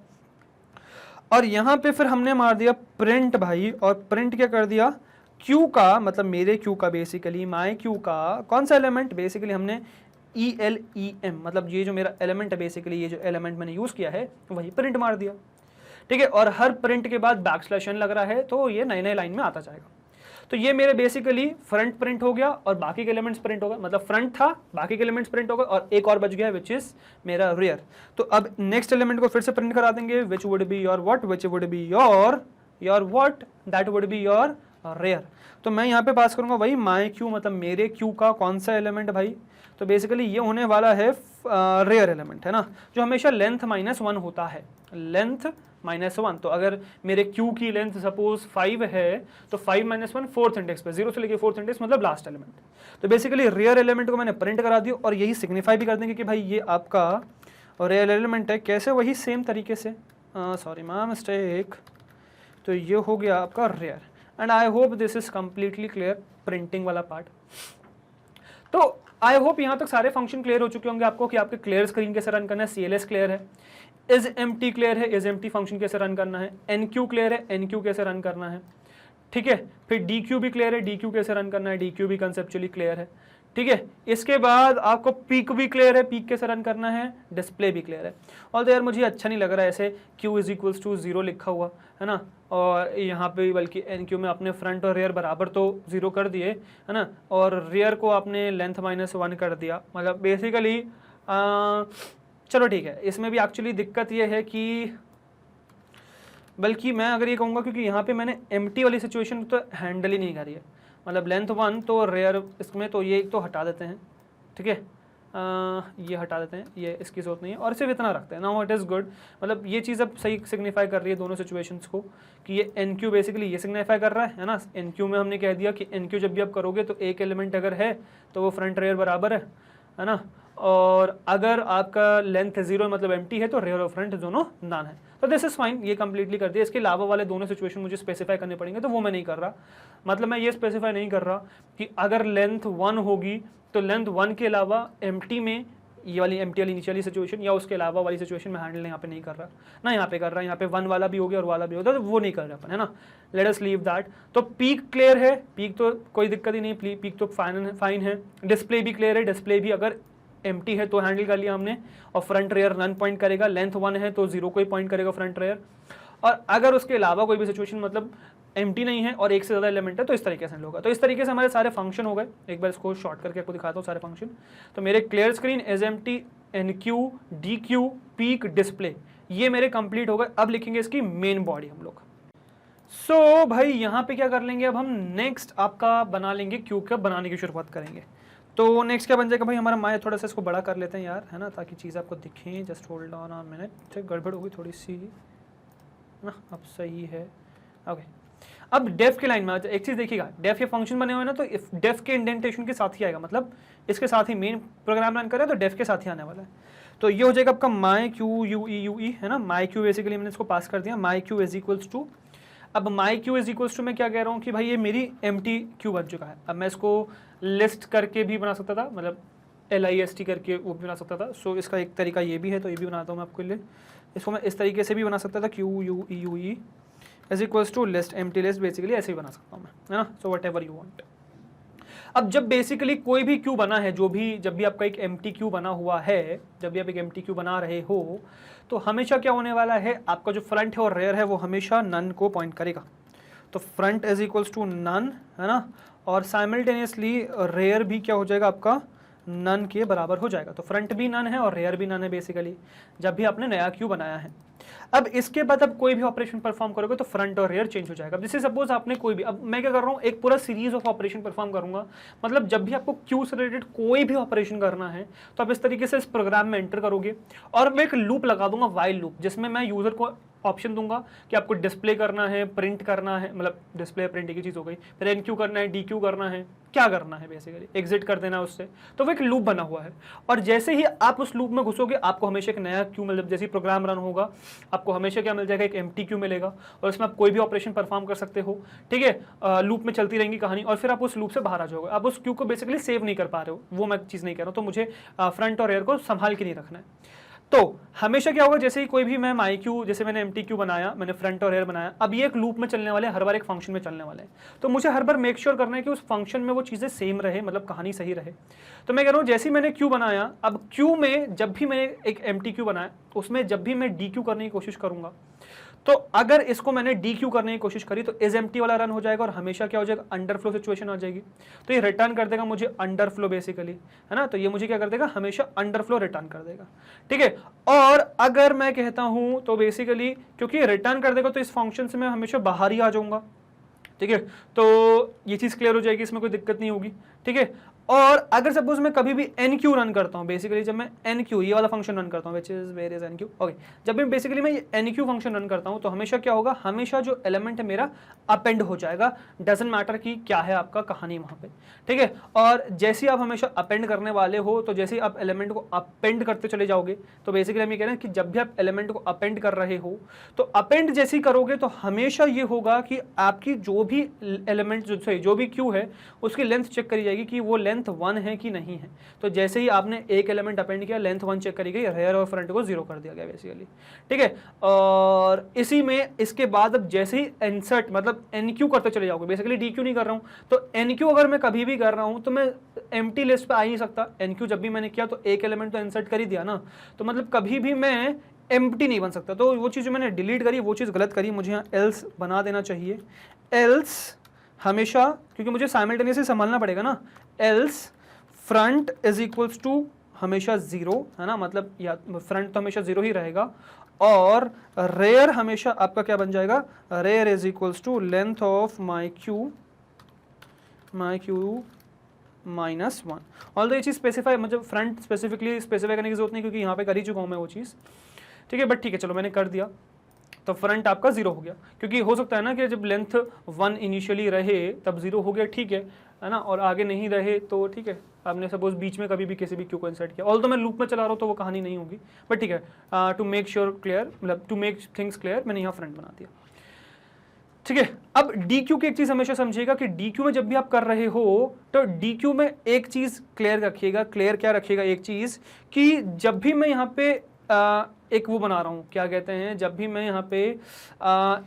और यहाँ पे फिर हमने मार दिया प्रिंट भाई, और प्रिंट क्या कर दिया, क्यू का, मतलब मेरे क्यू का, बेसिकली माई क्यू का कौन सा एलिमेंट, बेसिकली हमने ELEM, मतलब ये जो मेरा एलिमेंट है, बेसिकली ये जो एलिमेंट मैंने यूज किया है वही प्रिंट मार दिया, ठीक है। और हर प्रिंट के बाद बैकस्लैश n लग रहा है, तो ये नए नए लाइन में आता जाएगा। तो ये मेरे बेसिकली फ्रंट प्रिंट हो गया और बाकी के एलिमेंट्स प्रिंट हो गए, मतलब फ्रंट था, बाकी के एलिमेंट्स प्रिंट हो गए, और एक और बच गया विच इज मेरा रेयर। तो अब नेक्स्ट एलिमेंट को फिर से प्रिंट करा देंगे, which would be your what, which would be your what, that would be your rear. तो मैं यहाँ पे पास करूंगा वही माई क्यू, मतलब मेरे क्यू का कौन सा एलिमेंट भाई, तो बेसिकली ये होने वाला है रेयर एलिमेंट, है ना, जो हमेशा लेंथ -1 होता है, लेंथ -1। तो अगर मेरे क्यू की लेंथ सपोज 5 है, तो 5 - 1 4th इंडेक्स पे, 0 से लेके 4th इंडेक्स मतलब लास्ट एलिमेंट। तो बेसिकली रेयर एलिमेंट को मैंने प्रिंट करा दिया, और यही सिग्निफाई भी कर देंगे कि भाई ये आपका रेयर एलिमेंट है। कैसे, वही सेम तरीके से, सॉरी माय मिस्टेक, तो ये हो गया आपका rear. And I hope this is completely clear, printing वाला पार्ट। तो आई होप यहाँ तक सारे फंक्शन क्लियर हो चुके होंगे आपको कि आपके क्लियर स्क्रीन कैसे रन करना है, CLS क्लियर है, इज एम्प्टी क्लियर है, इज एम्प्टी फंक्शन कैसे रन करना है, NQ क्लियर है, NQ कैसे रन करना है, ठीक है। फिर डी क्यू भी क्लियर है, डी क्यू कैसे रन करना है, डी क्यू भी कंसेप्चुअली क्लियर है, ठीक है। इसके बाद आपको पीक भी क्लियर है, पीक कैसे रन करना है, डिस्प्ले भी क्लियर है। और तो यार मुझे अच्छा नहीं लग रहा है ऐसे q इज इक्वल्स टू 0 लिखा हुआ है ना, और यहाँ पे बल्कि एन क्यू में आपने फ्रंट और रेयर बराबर तो 0 कर दिए है ना, और रेयर को आपने लेंथ -1 कर दिया। मतलब बेसिकली चलो ठीक है, इसमें भी एक्चुअली दिक्कत ये है कि बल्कि मैं अगर ये कहूँगा क्योंकि यहाँ पे मैंने एम्प्टी वाली सिचुएशन तो हैंडल ही नहीं करी है, मतलब लेंथ 1 तो रेयर इसमें तो ये तो हटा देते हैं, ठीक है, ये हटा देते हैं, ये इसकी जरूरत नहीं है और सिर्फ इतना रखते हैं। नाउ इट इज़ गुड, मतलब ये चीज़ अब सही सिग्निफाई कर रही है दोनों सिचुएशंस को कि ये एन क्यू बेसिकली ये सिग्निफाई कर रहा है ना। एन क्यू में हमने कह दिया कि एन क्यू जब भी आप करोगे तो एक एलिमेंट अगर है तो वो फ्रंट रेयर बराबर है ना, और अगर आपका लेंथ 0 मतलब एम्प्टी है तो रेयर और फ्रंट दोनों नन है। तो दिस इज फाइन, ये कंप्लीटली कर दिया। इसके अलावा वाले दोनों सिचुएशन मुझे स्पेसिफाई करने पड़ेंगे, तो वो मैं नहीं कर रहा। मतलब मैं ये स्पेसिफाई नहीं कर रहा कि अगर लेंथ 1 होगी तो लेंथ 1 के अलावा एम्प्टी में ये वाली एम्प्टी वाली नीचे वाली सिचुएशन या उसके अलावा वाली सिचुएशन में हैंडल यहाँ पे नहीं कर रहा ना, यहाँ पे कर रहा है, यहाँ पे 1 वाला भी हो गया और वाला भी होता है, तो वो नहीं कर रहा अपन, है ना। Let us leave that. तो पीक क्लियर है, पीक तो कोई दिक्कत ही नहीं, पीक तो फाइन है। डिस्प्ले भी क्लियर है, डिस्प्ले भी अगर एम्प्टी है तो हैंडल कर लिया हमने, और फ्रंट रेयर नन पॉइंट करेगा, लेंथ 1 है तो 0 को ही पॉइंट करेगा फ्रंट रेयर, और अगर उसके अलावा कोई भी सिचुएशन मतलब एम्प्टी नहीं है और एक से ज़्यादा एलिमेंट है तो इस तरीके से होगा। तो इस तरीके से हमारे सारे फंक्शन हो गए। एक बार इसको शॉर्ट करके आपको दिखाता हूँ सारे फंक्शन। तो मेरे clear screen, is empty, enqueue, dequeue, peek, display, ये मेरे कंप्लीट हो गए। अब लिखेंगे इसकी मेन बॉडी हम लोग। सो भाई यहाँ पे क्या कर लेंगे, अब हम नेक्स्ट आपका बना लेंगे क्यूब का बनाने की शुरुआत करेंगे। तो नेक्स्ट क्या बन जाएगा भाई हमारा माया, थोड़ा सा इसको बड़ा कर लेते हैं यार, है ना, ताकि चीज़ आपको दिखें। Just hold on a minute, गड़बड़ होगी थोड़ी सी ना, अब सही है। ओके, अब डेफ के लाइन में एक चीज़ देखिएगा, डेफ ये फंक्शन बने हुए हैं ना, तो डेफ के इंडेंटेशन के साथ ही आएगा, मतलब इसके साथ ही मेन प्रोग्राम रन करें तो डेफ के साथ ही आने वाला है। तो ये हो जाएगा आपका माई क्यू यू ई है ना, माई क्यू बेसिकली मैंने इसको पास कर दिया, माई क्यू इज इक्वल्स टू, अब माई क्यू इज इक्वल्स टू मैं क्या कह रहा हूँ कि भाई ये मेरी एम्प्टी क्यू बन चुका है। अब मैं इसको लिस्ट करके भी बना सकता था, मतलब LIST करके वो भी बना सकता था। सो इसका एक तरीका ये भी है, तो ये भी बनाता हूँ मैं आपके लिए। इसको मैं इस तरीके से भी बना सकता था, QUEUE is equals to list, empty list, basically ऐसे ही बना सकता हूँ मैं, है ना। So whatever you want. अब जब बेसिकली कोई भी क्यू बना है, जब भी आपका एक एम्प्टी क्यू बना हुआ है, जब भी आप एक एम्प्टी क्यू बना रहे हो, तो हमेशा क्या होने वाला है, आपका जो फ्रंट है और रेयर है वो हमेशा नन को पॉइंट करेगा। तो front is equals to none, है ना, और साइमल्टेनियसली रेयर भी क्या हो जाएगा आपका नन के बराबर हो जाएगा। तो फ्रंट भी नन है और रेयर भी नन है बेसिकली, जब भी आपने नया क्यू बनाया है। अब इसके बाद अब कोई भी ऑपरेशन परफॉर्म करोगे तो फ्रंट और रेयर चेंज हो जाएगा। अब जैसे सपोज आपने कोई भी, अब मैं क्या कर रहा हूँ, एक पूरा सीरीज ऑफ ऑपरेशन परफॉर्म करूंगा, मतलब जब भी आपको क्यू से रिलेटेड कोई भी ऑपरेशन करना है तो आप इस तरीके से इस प्रोग्राम में एंटर करोगे, और मैं एक लूप लगा दूंगा, वाइल लूप, जिसमें मैं यूजर को ऑप्शन दूंगा कि आपको डिस्प्ले करना है, प्रिंट करना है, मतलब डिस्प्ले प्रिंट की चीज़ हो गई, फिर NQ करना है, DQ करना है, क्या करना है, बेसिकली एग्जिट कर देना है उससे। तो वो एक लूप बना हुआ है, और जैसे ही आप उस लूप में घुसोगे आपको हमेशा एक नया क्यू, मतलब जैसे ही प्रोग्राम रन होगा आपको हमेशा क्या मिल जाएगा, एक एम्प्टी क्यू मिलेगा, और उसमें आप कोई भी ऑपरेशन परफॉर्म कर सकते हो, ठीक है। लूप में चलती रहेंगी कहानी, और फिर आप उस लूप से बाहर आ जाओगे। आप उस क्यू को बेसिकली सेव नहीं कर पा रहे हो, वो मैं चीज़ नहीं कह रहा हूँ। तो मुझे फ्रंट और रेयर को संभाल के नहीं रखना है। तो हमेशा क्या होगा, जैसे ही कोई भी मैं माई क्यू, जैसे मैंने एम्प्टी क्यू बनाया, मैंने फ्रंट और रेयर बनाया, अब ये एक लूप में चलने वाले, हर बार एक फंक्शन में चलने वाले हैं। तो मुझे हर बार मेक श्योर करना है कि उस फंक्शन में वो चीज़ें सेम रहे, मतलब कहानी सही रहे। तो मैं कह रहा हूँ जैसे ही मैंने क्यू बनाया, अब क्यू में जब भी मैंने एक एम्प्टी क्यू बनाया, उसमें जब भी मैं DQ करने की कोशिश करूंगा, तो अगर इसको मैंने DQ करने की कोशिश करी तो इज एम्प्टी वाला रन हो जाएगा, और हमेशा क्या हो जाएगा, अंडरफ्लो सिचुएशन आ जाएगी। तो ये रिटर्न कर देगा मुझे अंडरफ्लो बेसिकली, है ना। तो ये मुझे क्या कर देगा, हमेशा अंडरफ्लो रिटर्न कर देगा, ठीक है। और अगर मैं कहता हूं तो बेसिकली क्योंकि रिटर्न कर देगा तो इस फंक्शन से मैं हमेशा बाहर ही आ जाऊंगा, ठीक है। तो ये चीज़ क्लियर हो जाएगी, इसमें कोई दिक्कत नहीं होगी, ठीक है। और अगर सपोज मैं कभी भी NQ रन करता हूँ, बेसिकली जब मैं NQ ये वाला फंक्शन रन करता हूँ, which is where is NQ, okay, जब मैं बेसिकली मैं ये NQ फंक्शन रन करता हूँ तो हमेशा क्या होगा, हमेशा जो एलिमेंट है मेरा अपेंड हो जाएगा, डजंट मैटर कि क्या है आपका कहानी वहाँ पे, ठीक है। और जैसे आप हमेशा अपेंड करने वाले हो, तो जैसे आप एलिमेंट को अपेंड करते चले जाओगे, तो बेसिकली हम ये कह रहे हैं कि जब भी आप एलिमेंट को अपेंड कर रहे हो तो अपेंड जैसे ही करोगे तो हमेशा ये होगा कि आपकी जो भी एलिमेंट, जो भी क्यू है उसकी लेंथ चेक करी जाएगी कि वो लेंथ लेंथ 1 है कि नहीं है। तो जैसे ही आपने एक एलिमेंट अपेंड किया, लेंथ 1 चेक करी गई, रेयर और फ्रंट को 0 कर दिया गया बेसिकली, ठीक है। और इसी में इसके बाद अब जैसे ही इंसर्ट मतलब एनक्यू करते चले जाओगे, बेसिकली डीक्यू नहीं कर रहा हूं, तो एनक्यू अगर मैं कभी भी कर रहा हूं तो मैं एम्प्टी लिस्ट पे आ ही नहीं सकता। एनक्यू जब भी मैंने किया तो एक एलिमेंट तो इंसर्ट कर ही दिया ना, तो मतलब कभी भी मैं एम्प्टी नहीं बन सकता। तो वो चीज़ जो मैंने डिलीट करी वो चीज़ गलत करी, मुझे यहाँ एल्स बना देना चाहिए। एल्स हमेशा, क्योंकि मुझे साइमल्टेनियसली संभालना पड़ेगा ना, else front is equals to हमेशा 0 है ना, मतलब या फ्रंट तो हमेशा 0 ही रहेगा, और रेयर हमेशा आपका क्या बन जाएगा, rear is equals to length of my queue -1। Although ये चीज़ स्पेसिफाई, मतलब फ्रंट स्पेसिफिकली स्पेसिफाई करने की जरूरत नहीं, क्योंकि यहाँ पे कर ही चुका हूँ मैं वो चीज़, ठीक है। बट ठीक है, चलो मैंने कर दिया, तो फ्रंट आपका 0 हो गया, क्योंकि हो सकता है ना कि जब लेंथ 1 इनिशियली रहे तब 0 हो गया, ठीक है ना, और आगे नहीं रहे तो ठीक है, आपने सपोज बीच में कभी भी किसी भी क्यू को इंसर्ट किया, ऑल्दो मैं लूप में चला रहा हूँ तो वो कहानी नहीं होगी, बट ठीक है, टू मेक श्योर क्लियर, मतलब टू मेक थिंग्स क्लियर, मैंने यहाँ फ्रंट बना दिया, ठीक है। अब DQ की एक चीज हमेशा समझिएगा कि DQ में जब भी आप कर रहे हो तो DQ में एक चीज क्लियर रखिएगा, क्लियर क्या रखिएगा, एक चीज कि जब भी मैं यहाँ पे एक वो बना रहा हूँ, क्या कहते हैं, जब भी मैं यहाँ पे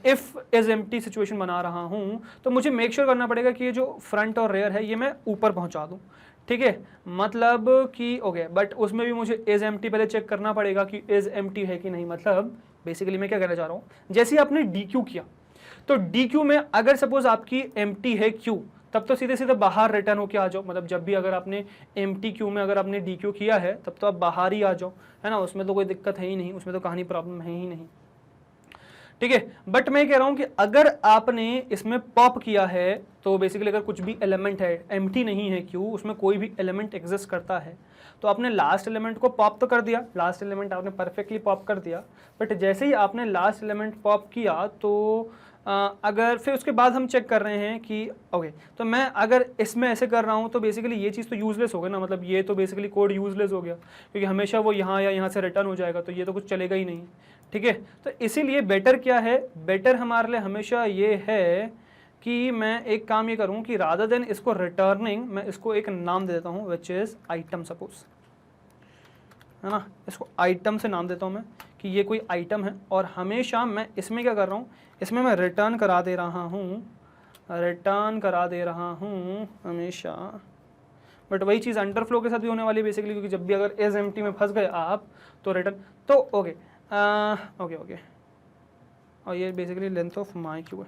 इफ इज एम्प्टी सिचुएशन बना रहा हूँ, तो मुझे मेक श्योर करना पड़ेगा कि ये जो फ्रंट और रेयर है ये मैं ऊपर पहुँचा दूँ, ठीक है। मतलब कि ओके, बट उसमें भी मुझे इज एम्प्टी पहले चेक करना पड़ेगा कि इज एम्प्टी है कि नहीं। मतलब बेसिकली मैं क्या कहना चाह रहा हूँ, जैसे ही आपने DQ किया तो DQ में अगर सपोज आपकी एम्प्टी है Q, तब तो सीधे सीधे बाहर रिटर्न होके आ जाओ। मतलब जब भी अगर आपने एम्प्टी क्यू में अगर आपने DQ किया है तब तो आप बाहर ही आ जाओ, है ना, उसमें तो कोई दिक्कत है ही नहीं, उसमें तो कहानी प्रॉब्लम है ही नहीं, ठीक है। बट मैं कह रहा हूं कि अगर आपने इसमें पॉप किया है तो बेसिकली अगर कुछ भी एलिमेंट है, एम्प्टी नहीं है Q, उसमें कोई भी एलिमेंट एग्जिस्ट करता है, तो आपने लास्ट एलिमेंट को पॉप तो कर दिया, लास्ट एलिमेंट आपने परफेक्टली पॉप कर दिया, बट जैसे ही आपने लास्ट एलिमेंट पॉप किया तो अगर फिर उसके बाद हम चेक कर रहे हैं कि ओके, तो मैं अगर इसमें ऐसे कर रहा हूँ तो बेसिकली ये चीज़ तो यूजलेस हो गई ना, मतलब ये तो बेसिकली कोड यूजलेस हो गया, क्योंकि हमेशा वो यहाँ या यहाँ से रिटर्न हो जाएगा, तो ये तो कुछ चलेगा ही नहीं, ठीक है। तो इसीलिए बेटर क्या है, बेटर हमारे लिए हमेशा ये है कि मैं एक काम ये करूँ कि रादर देन इसको रिटर्निंग, मैं इसको एक नाम दे देता हूँ विच इज़ आइटम, सपोज, है ना, इसको आइटम से नाम देता हूँ मैं कि ये कोई आइटम है, और हमेशा मैं इसमें क्या कर रहा हूँ, इसमें मैं रिटर्न करा दे रहा हूँ हमेशा, बट वही चीज़ अंडरफ्लो के साथ भी होने वाली है बेसिकली, क्योंकि जब भी अगर इज एम्प्टी में फंस गए आप तो रिटर्न, तो ओके ओके, और ये basically length of my Q है,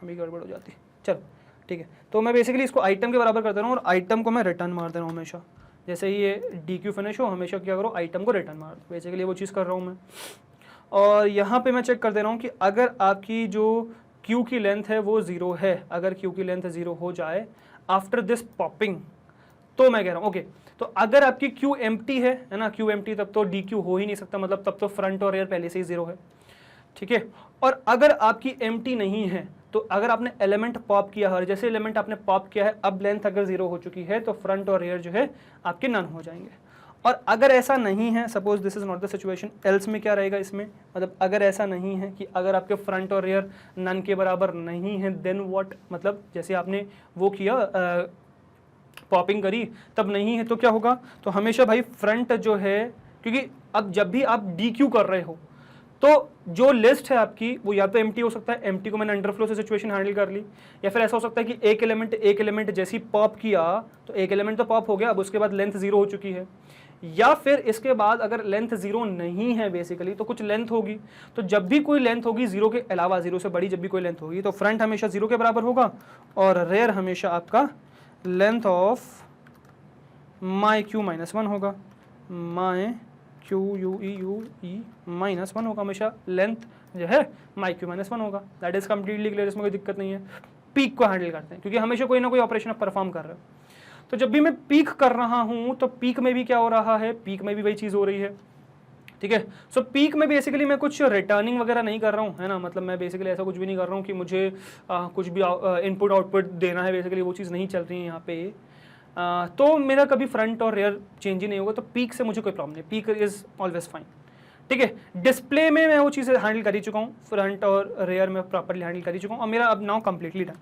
अभी गड़बड़ हो जाती है, चलो ठीक है। तो मैं बेसिकली इसको आइटम के बराबर कर दे रहा हूँ और आइटम को मैं रिटर्न मार दे रहा हूँ हमेशा, जैसे ही ये DQ फिनिश हो हमेशा क्या करो, आइटम को रिटर्न मार दो, बेसिकली वो चीज़ कर रहा हूँ मैं। और यहाँ पे मैं चेक कर दे रहा हूँ कि अगर आपकी जो Q की लेंथ है वो 0 है, अगर Q की लेंथ 0 हो जाए आफ्टर दिस पॉपिंग, तो मैं कह रहा हूँ ओके, तो अगर आपकी Q एम्प्टी है ना, Q एम्प्टी, तब तो DQ हो ही नहीं सकता, मतलब तब तो फ्रंट और रेयर पहले से ही 0 है, ठीक है। और अगर आपकी एम्प्टी नहीं है, तो अगर आपने एलिमेंट पॉप किया है, जैसे एलिमेंट आपने पॉप किया है, अब लेंथ अगर 0 हो चुकी है तो फ्रंट और रेयर जो है आपके नन हो जाएंगे। और अगर ऐसा नहीं है, suppose this is not the situation, else में क्या रहेगा इसमें, मतलब अगर ऐसा नहीं है कि अगर आपके फ्रंट और रेयर नन के बराबर नहीं है, देन व्हाट, मतलब जैसे आपने वो किया पॉपिंग करी तब नहीं है तो क्या होगा, तो हमेशा भाई फ्रंट जो है, क्योंकि अब जब भी आप DQ कर रहे हो तो जो लिस्ट है आपकी वो या तो एम्प्टी हो सकता है, एम्प्टी को मैंने अंडरफ्लो से सिचुएशन हैंडल कर ली, या फिर ऐसा हो सकता है कि एक एलिमेंट जैसे ही पॉप किया तो एक एलिमेंट तो पॉप हो गया, अब उसके बाद लेंथ 0 हो चुकी है, या फिर इसके बाद अगर लेंथ 0 नहीं है बेसिकली तो कुछ लेंथ होगी, तो जब भी कोई लेंथ होगी 0 के अलावा, 0 से बड़ी जब भी कोई लेंथ होगी तो फ्रंट हमेशा 0 के बराबर होगा और रेयर हमेशा आपका लेंथ ऑफ माई क्यू -1 होगा, माई QUE -1 होगा, हमेशा लेंथ जो है माई क्यू -1 होगा। दैट इज कम्प्लीटली क्लियर, इसमें कोई दिक्कत नहीं है। पीक को हैंडल करते हैं क्योंकि हमेशा कोई ना कोई ऑपरेशन आप परफॉर्म कर रहे हो, तो जब भी मैं पीक कर रहा हूं तो पीक में भी क्या हो रहा है, पीक में भी वही चीज़ हो रही है, ठीक है। सो पीक में बेसिकली मैं कुछ रिटर्निंग वगैरह नहीं कर रहा हूँ, है ना, मतलब मैं बेसिकली ऐसा कुछ भी नहीं कर रहा हूँ कि मुझे कुछ भी इनपुट आउटपुट देना है, बेसिकली वो चीज़ नहीं चल रही है यहाँ पे। तो मेरा कभी फ्रंट और रेयर चेंज ही नहीं होगा, तो पीक से मुझे कोई प्रॉब्लम नहीं, पीक इज़ ऑलवेज फाइन, ठीक है। डिस्प्ले में मैं वो चीज़ें हैंडल कर ही चुका हूँ, फ्रंट और रेयर में प्रॉपरली हैंडल कर ही चुका हूँ, और मेरा अब नाउ कंप्लीटली डन।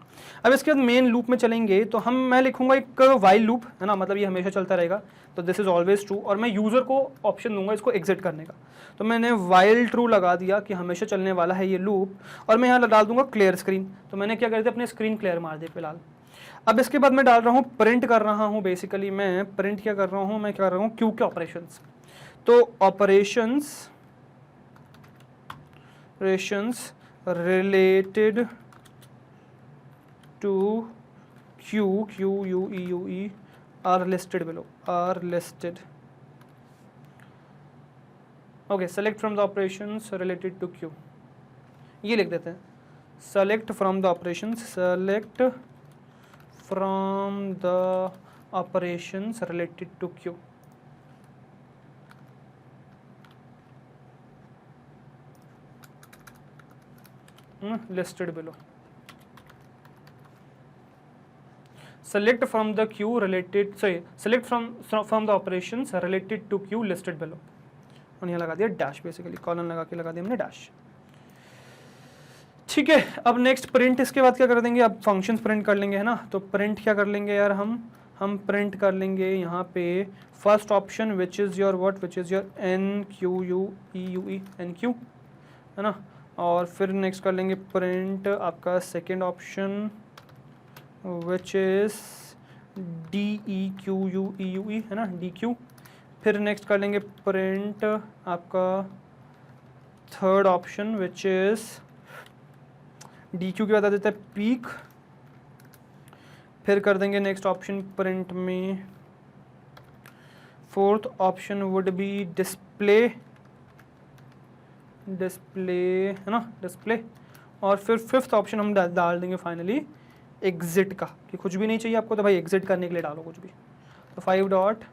अब इसके बाद मेन लूप में चलेंगे तो मैं लिखूंगा एक वाइल लूप, है ना, मतलब ये हमेशा चलता रहेगा, तो दिस इज ऑलवेज ट्रू, और मैं यूज़र को ऑप्शन दूंगा इसको एग्जिट करने का। तो मैंने वाइल ट्रू लगा दिया कि हमेशा चलने वाला है ये लूप, और मैं यहाँ डाल दूंगा क्लियर स्क्रीन। तो मैंने क्या कर दिया, अपने स्क्रीन क्लियर मार दी फिलहाल। अब इसके बाद मैं डाल रहा हूँ, प्रिंट कर रहा हूँ, बेसिकली मैं प्रिंट क्या कर रहा हूँ, मैं क्या कर रहा हूँ, क्यू के ऑपरेशंस। तो operations related to Q are listed below, are listed. Okay, select from the operations related to Q, ये लिख देते हैं, select from the operations, select from the operations related to Q. Listed below. Select from the queue related, sorry, select from the operations related to queue listed below, और यहाँ लगा दिया dash, basically colon लगा के लगा दिया हमने dash. ठीक है, अब नेक्स्ट प्रिंट, इसके बाद क्या कर देंगे, अब फंक्शंस प्रिंट कर लेंगे, है ना। तो प्रिंट क्या कर लेंगे यार, हम प्रिंट कर लेंगे यहाँ पे first option which is your what, which is your NQUEUE, NQ, है ना। और फिर नेक्स्ट कर लेंगे प्रिंट आपका second option which is DEQUEUE, है ना, DQ। फिर नेक्स्ट कर लेंगे प्रिंट आपका third option which is DQ के बाद आ देता है पीक। फिर कर देंगे नेक्स्ट ऑप्शन प्रिंट में fourth option would be display, है ना, डिस्प्ले। और फिर फिफ्थ ऑप्शन हम डाल देंगे फाइनली एग्जिट का, कि कुछ भी नहीं चाहिए आपको तो भाई एग्जिट करने के लिए डालो कुछ भी, तो 5 डॉट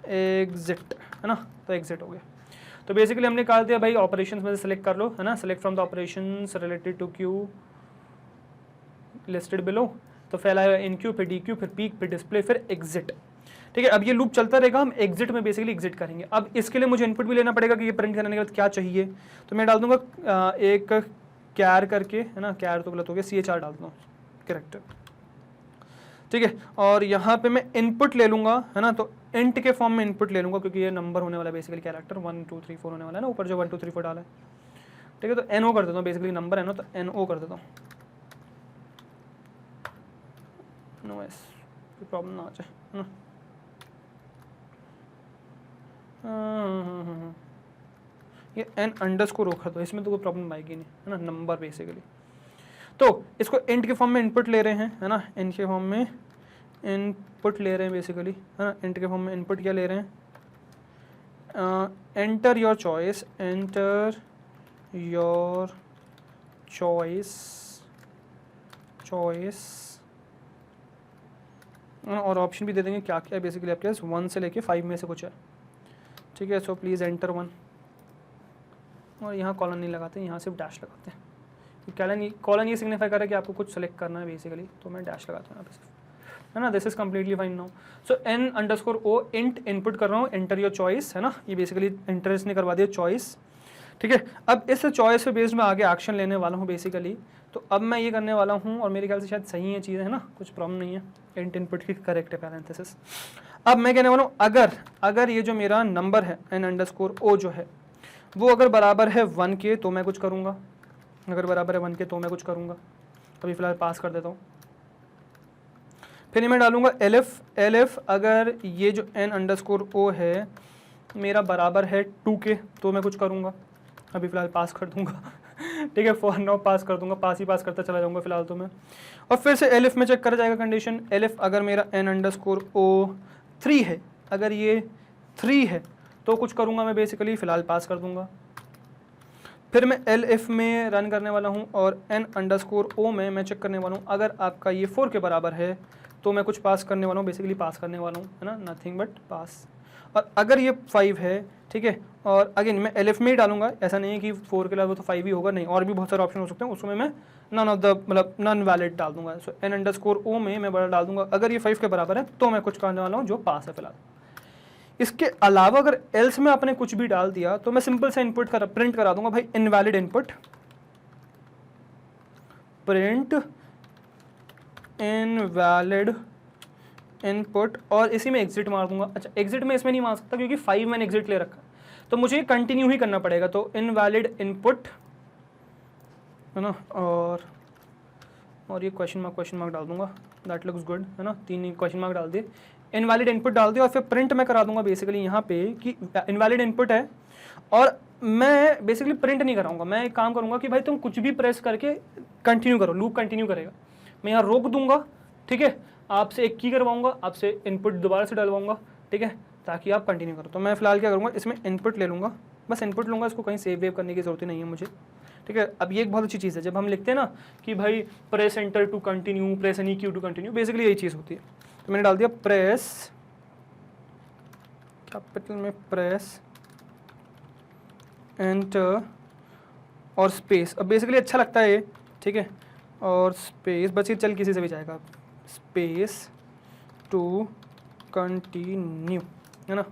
एग्जिट, है ना, तो एग्जिट हो गया। तो बेसिकली हमने निकाल दिया भाई, ऑपरेशंस में से सेलेक्ट कर लो, है ना, select from the operations related to queue listed below, तो फैलाया इन क्यू, फिर डी क्यू, फिर पीक, फिर डिस्प्ले, फिर एग्जिट। ठीक है, अब ये लूप चलता रहेगा, हम एग्जिट में बेसिकली एग्जिट करेंगे। अब इसके लिए मुझे इनपुट भी लेना पड़ेगा कि ये प्रिंट करने के बाद क्या चाहिए, तो मैं डाल दूंगा एक कैर करके, है ना, कैर तो गलत हो गया, CHR डाल दूँ, कैरेक्टर। ठीक है, और यहाँ पे मैं इनपुट ले लूँगा, है ना, तो इंट के फॉर्म में इनपुट ले लूँगा, क्योंकि ये नंबर होने वाला है बेसिकली, कैरेक्टर 1 2 3 4 होने वाला है ना, ऊपर जो 1 2 3 4 डाला है। ठीक है, तो NO कर देता हूँ, बेसिकली नंबर है ना, तो NO कर देता हूँ, नो एस, कोई प्रॉब्लम ना आ जाए, है ना। ये N_ रोका दो, इसमें तो कोई प्रॉब्लम आएगी नहीं, है ना, नंबर बेसिकली। तो इसको इंट के फॉर्म में इनपुट ले रहे हैं, है ना, इंट के फॉर्म में इनपुट ले रहे हैं बेसिकली, है ना। इंट के फॉर्म में इनपुट क्या ले रहे हैं, enter your choice, enter your choice, और ऑप्शन भी दे देंगे क्या क्या है बेसिकली आपके पास, 1 से लेके 5 में से कुछ है। ठीक है, सो प्लीज़ एंटर 1, और यहाँ कॉलन नहीं लगाते, यहाँ सिर्फ डैश लगाते हैं। कॉलन ये सिग्निफाई कर रहा है कि आपको कुछ सेलेक्ट करना है बेसिकली, तो मैं डैश लगाता हूँ यहाँ पे सिर्फ, है ना। This is completely fine now. So N_O int input कर रहा हूँ, एंटर योर चॉइस, है ना, ये बेसिकली एंटर इसने करवा दिया चॉइस। ठीक है, अब इस चॉइस पे बेस्ड में आगे एक्शन लेने वाला हूँ बेसिकली। तो अब मैं ये करने वाला हूँ, और मेरे ख्याल से शायद सही है चीज़, है ना, कुछ प्रॉब्लम नहीं है, इंट इनपुट की करेक्ट है पैरेंथेसिस। अब मैं कहने वाला हूँ, अगर ये जो मेरा नंबर है N_O जो है वो अगर बराबर है 1 के तो मैं कुछ करूँगा, अगर बराबर है 1 के तो मैं कुछ करूँगा। अभी फ़िलहाल पास कर देता हूँ। फिर मैं डालूँगा एलिफ अगर ये जो N_O है मेरा बराबर है 2 के तो मैं कुछ करूँगा। अभी फ़िलहाल पास कर दूँगा। ठीक है, फॉर नाउ पास कर दूँगा, पास ही पास करता चला जाऊँगा फ़िलहाल तो मैं। और फिर से एलिफ में चेक करा जाएगा कंडीशन, एलिफ अगर मेरा N_O 3 है, अगर ये 3 है तो कुछ करूँगा मैं बेसिकली, फ़िलहाल पास कर दूँगा। फिर मैं एलिफ में रन करने वाला हूँ, और N_O में मैं चेक करने वाला हूँ अगर आपका ये 4 के बराबर है तो मैं कुछ पास करने वाला हूँ, बेसिकली पास करने वाला हूँ, है ना, नथिंग बट पास। और अगर ये 5 है, ठीक है, और अगेन मैं एलिफ में ही डालूंगा, ऐसा नहीं है कि 4 के अलावा तो 5 ही होगा, नहीं, और भी बहुत सारे ऑप्शन हो सकते हैं, उसमें मैं नन ऑफ द मतलब नॉन वैलिड डाल दूंगा। सो N_O में मैं बड़ा डाल दूंगा, अगर ये 5 के बराबर है तो मैं कुछ करने वाला हूँ जो पास है फ़िलहाल। इसके अलावा अगर एल्स में आपने कुछ भी डाल दिया तो मैं सिंपल सा इनपुट प्रिंट करा दूंगा भाई, invalid input, print invalid input, और इसी में एग्जिट मार दूंगा। अच्छा, एग्जिट में इसमें नहीं मार सकता क्योंकि 5 मैंने एग्जिट ले रखा है, तो मुझे कंटिन्यू ही करना पड़ेगा। तो इनवैलिड इनपुट है ना, और ये क्वेश्चन मार्क डाल दूंगा, दैट लुक्स गुड है ना, 3 क्वेश्चन मार्क डाल दिए, इनवैलिड इनपुट डाल दिया, और फिर प्रिंट मैं करा दूंगा बेसिकली यहाँ पे कि इनवैलिड इनपुट है। और मैं बेसिकली प्रिंट नहीं कराऊंगा, मैं एक काम करूंगा कि भाई तुम कुछ भी प्रेस करके कंटिन्यू करो, लूप कंटिन्यू करेगा, मैं यहाँ रोक दूंगा, ठीक है, आपसे एक की करवाऊंगा, आपसे इनपुट दोबारा से डलवाऊंगा, ठीक है, ताकि आप कंटिन्यू करो। तो मैं फिलहाल क्या करूँगा, इसमें इनपुट ले लूँगा, बस इनपुट लूँगा, इसको कहीं सेव वेव करने की जरूरत नहीं है मुझे, ठीक है। अब ये एक बहुत अच्छी चीज़ है, जब हम लिखते हैं ना कि भाई press enter to continue, press any key to continue, basically यही चीज़ होती है। तो मैंने डाल दिया प्रेस, कैपिटल में प्रेस एंटर और स्पेस, अब बेसिकली अच्छा लगता है ये, ठीक है, और स्पेस, बस ये चल किसी से भी जाएगा, स्पेस टू कंटिन्यू है ना,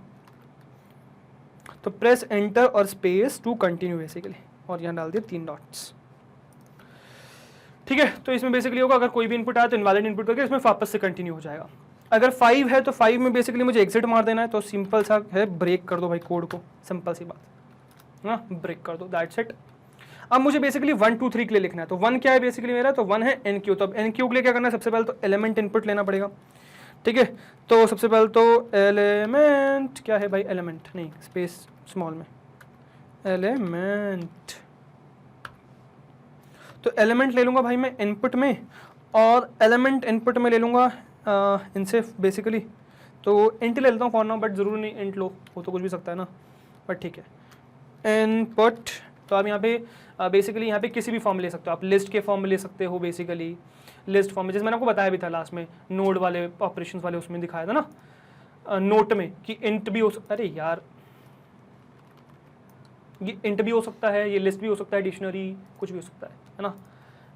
तो प्रेस एंटर और स्पेस टू कंटिन्यू बेसिकली, और यहाँ डाल दिया 3 डॉट्स, ठीक है। तो इसमें बेसिकली होगा अगर कोई भी इनपुट आया तो इनवैलिड इनपुट करके इसमें वापस से कंटिन्यू हो जाएगा। अगर 5 है तो 5 में बेसिकली मुझे एग्जिट मार देना है, तो सिंपल सा है, ब्रेक कर दो भाई कोड को, सिंपल सी बात है ना, ब्रेक कर दो, दैट्स इट। अब मुझे बेसिकली 1 2 3 के लिए लिखना है, तो 1 क्या है बेसिकली मेरा, तो 1 है एनक्यू। तो अब एनक्यू के लिए क्या करना है, सबसे पहले तो एलिमेंट इनपुट लेना पड़ेगा, ठीक है। तो सबसे पहले तो एलिमेंट क्या है भाई, एलिमेंट नहीं, स्पेस स्मॉल में एलिमेंट, तो एलिमेंट ले लूँगा भाई मैं इनपुट में, और एलिमेंट इनपुट में ले लूँगा इनसे बेसिकली, तो इंट ले लेता हूँ फॉर नाउ, बट ज़रूर नहीं इंट लो, वो तो कुछ भी सकता है ना, बट ठीक है। इनपुट, तो आप यहाँ पे बेसिकली यहाँ पे किसी भी फॉर्म ले सकते हो, आप लिस्ट के फॉर्म में ले सकते हो, बेसिकली लिस्ट फॉर्म में, जैसे मैंने आपको बताया भी था लास्ट में, नोड वाले ऑपरेशन वाले उसमें दिखाया था ना, नोट में कि इंट भी हो सकता है, अरे यार ये इंट भी हो सकता है, ये लिस्ट भी हो सकता है, डिक्शनरी कुछ भी हो सकता है ना,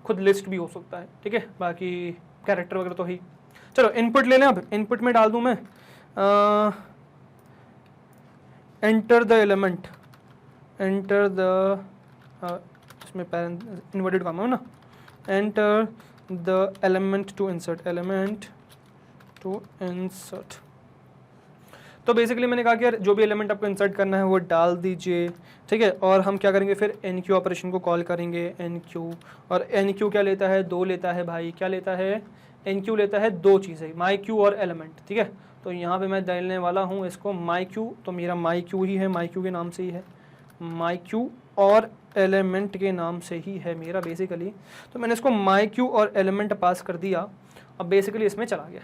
खुद लिस्ट भी हो सकता है, ठीक है, बाकी कैरेक्टर वगैरह तो ही। चलो इनपुट ले लें, अब इनपुट में डाल दूं मैं enter the element, enter the इसमें इन्वर्टेड कॉमा है ना, enter the element to insert, element to insert. तो बेसिकली मैंने कहा कि यार जो भी एलिमेंट आपको इंसर्ट करना है वो डाल दीजिए, ठीक है। और हम क्या करेंगे फिर, एन क्यू ऑपरेशन को कॉल करेंगे, एन क्यू, और एन क्यू क्या लेता है, 2 लेता है भाई, क्या लेता है, एन क्यू लेता है 2 चीज़ें, माई क्यू और एलिमेंट, ठीक है। तो यहाँ पे मैं डालने वाला हूँ इसको माई क्यू, तो मेरा माई क्यू ही है, माई क्यू के नाम से ही है, माई क्यू और एलिमेंट के नाम से ही है मेरा बेसिकली। तो मैंने इसको माई क्यू और एलिमेंट पास कर दिया, अब बेसिकली इसमें चला गया।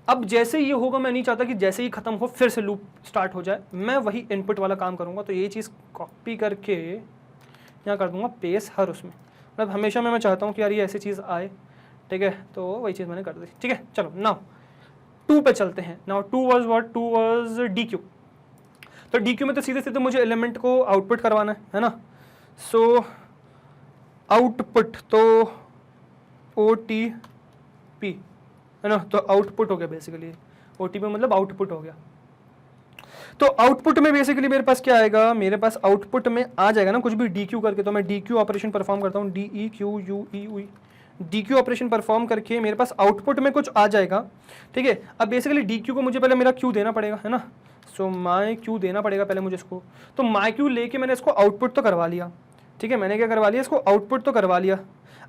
अब जैसे ये होगा, मैं नहीं चाहता कि जैसे ही खत्म हो फिर से लूप स्टार्ट हो जाए, मैं वही इनपुट वाला काम करूँगा। तो ये चीज़ कॉपी करके यहाँ कर दूँगा पेस्ट हर उसमें, मतलब हमेशा मैं चाहता हूँ कि यार ये ऐसी चीज़ आए, ठीक है। तो वही चीज़ मैंने कर दी, ठीक है। चलो नाउ 2 पे चलते हैं। Now 2 was what, 2 was D Q. तो डी क्यू में तो सीधे सीधे मुझे एलिमेंट को आउटपुट करवाना है ना। सो आउटपुट तो OTP है ना, तो आउटपुट हो गया बेसिकली, OTP मतलब आउटपुट हो गया। तो आउटपुट में बेसिकली मेरे पास क्या आएगा, मेरे पास आउटपुट में आ जाएगा ना कुछ भी DQ करके, तो मैं DQ ऑपरेशन परफॉर्म करता हूँ, DEQUE, DQ ऑपरेशन परफॉर्म करके मेरे पास आउटपुट में कुछ आ जाएगा, ठीक है। अब बेसिकली DQ को मुझे पहले मेरा Q देना पड़ेगा, है ना। सो माई Q देना पड़ेगा पहले मुझे इसको, तो माई Q लेके मैंने इसको आउटपुट तो करवा लिया, ठीक है। मैंने क्या करवा लिया, इसको आउटपुट तो करवा लिया।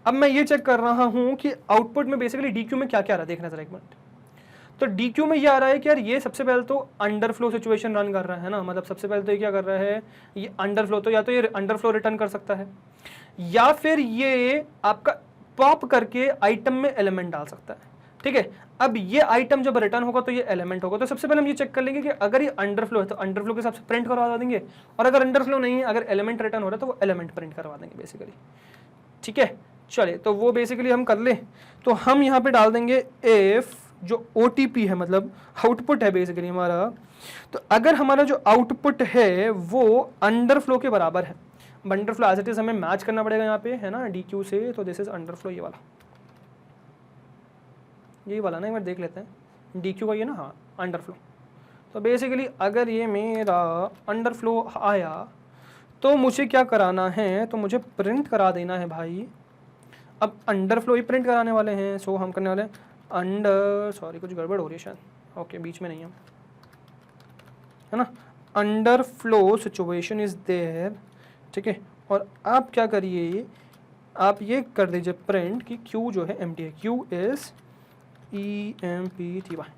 अब मैं ये चेक कर रहा हूँ कि आउटपुट में बेसिकली DQ में क्या क्या आ रहा है, देखना जरा एक मिनट। तो DQ में ये आ रहा है कि यार ये सबसे पहले तो अंडरफ्लो सिचुएशन रन कर रहा है ना, मतलब सबसे पहले तो ये क्या कर रहा है, ये अंडरफ्लो, तो या तो ये अंडरफ्लो रिटर्न कर सकता है, या फिर ये आपका पॉप करके आइटम में एलिमेंट डाल सकता है, ठीक है। अब ये आइटम जब रिटर्न होगा तो ये एलिमेंट होगा। तो सबसे पहले हम ये चेक कर लेंगे कि अगर ये अंडरफ्लो है तो अंडरफ्लो के हिसाब से प्रिंट करवा देंगे, और अगर अंडरफ्लो नहीं है, अगर एलिमेंट रिटर्न हो रहा है तो वो एलिमेंट प्रिंट करवा देंगे बेसिकली, ठीक है। चले तो वो बेसिकली हम कर ले, तो हम यहाँ पे डाल देंगे इफ जो OTP है, मतलब आउटपुट है बेसिकली हमारा, तो अगर हमारा जो आउटपुट है वो अंडरफ्लो के बराबर है, अंडरफ्लो एज इट इज हमें मैच करना पड़ेगा यहाँ पे, है ना, DQ से। तो दिस इज अंडरफ्लो, ये वाला, यही वाला ना, एक बार देख लेते हैं DQ का ये ना, हाँ अंडरफ्लो, तो बेसिकली अगर ये मेरा अंडरफ्लो आया तो मुझे क्या कराना है, तो मुझे प्रिंट करा देना है भाई। अब अंडरफ्लो ही प्रिंट कराने वाले हैं, सो हम करने वाले हैं अंडर, सॉरी कुछ गड़बड़ हो रही है शायद, ओके बीच में नहीं है ना, अंडरफ्लो सिचुएशन इज देयर, ठीक है। और आप क्या करिए, आप ये कर दीजिए प्रिंट कि क्यू जो है एम्प्टी है, Q is EMPTY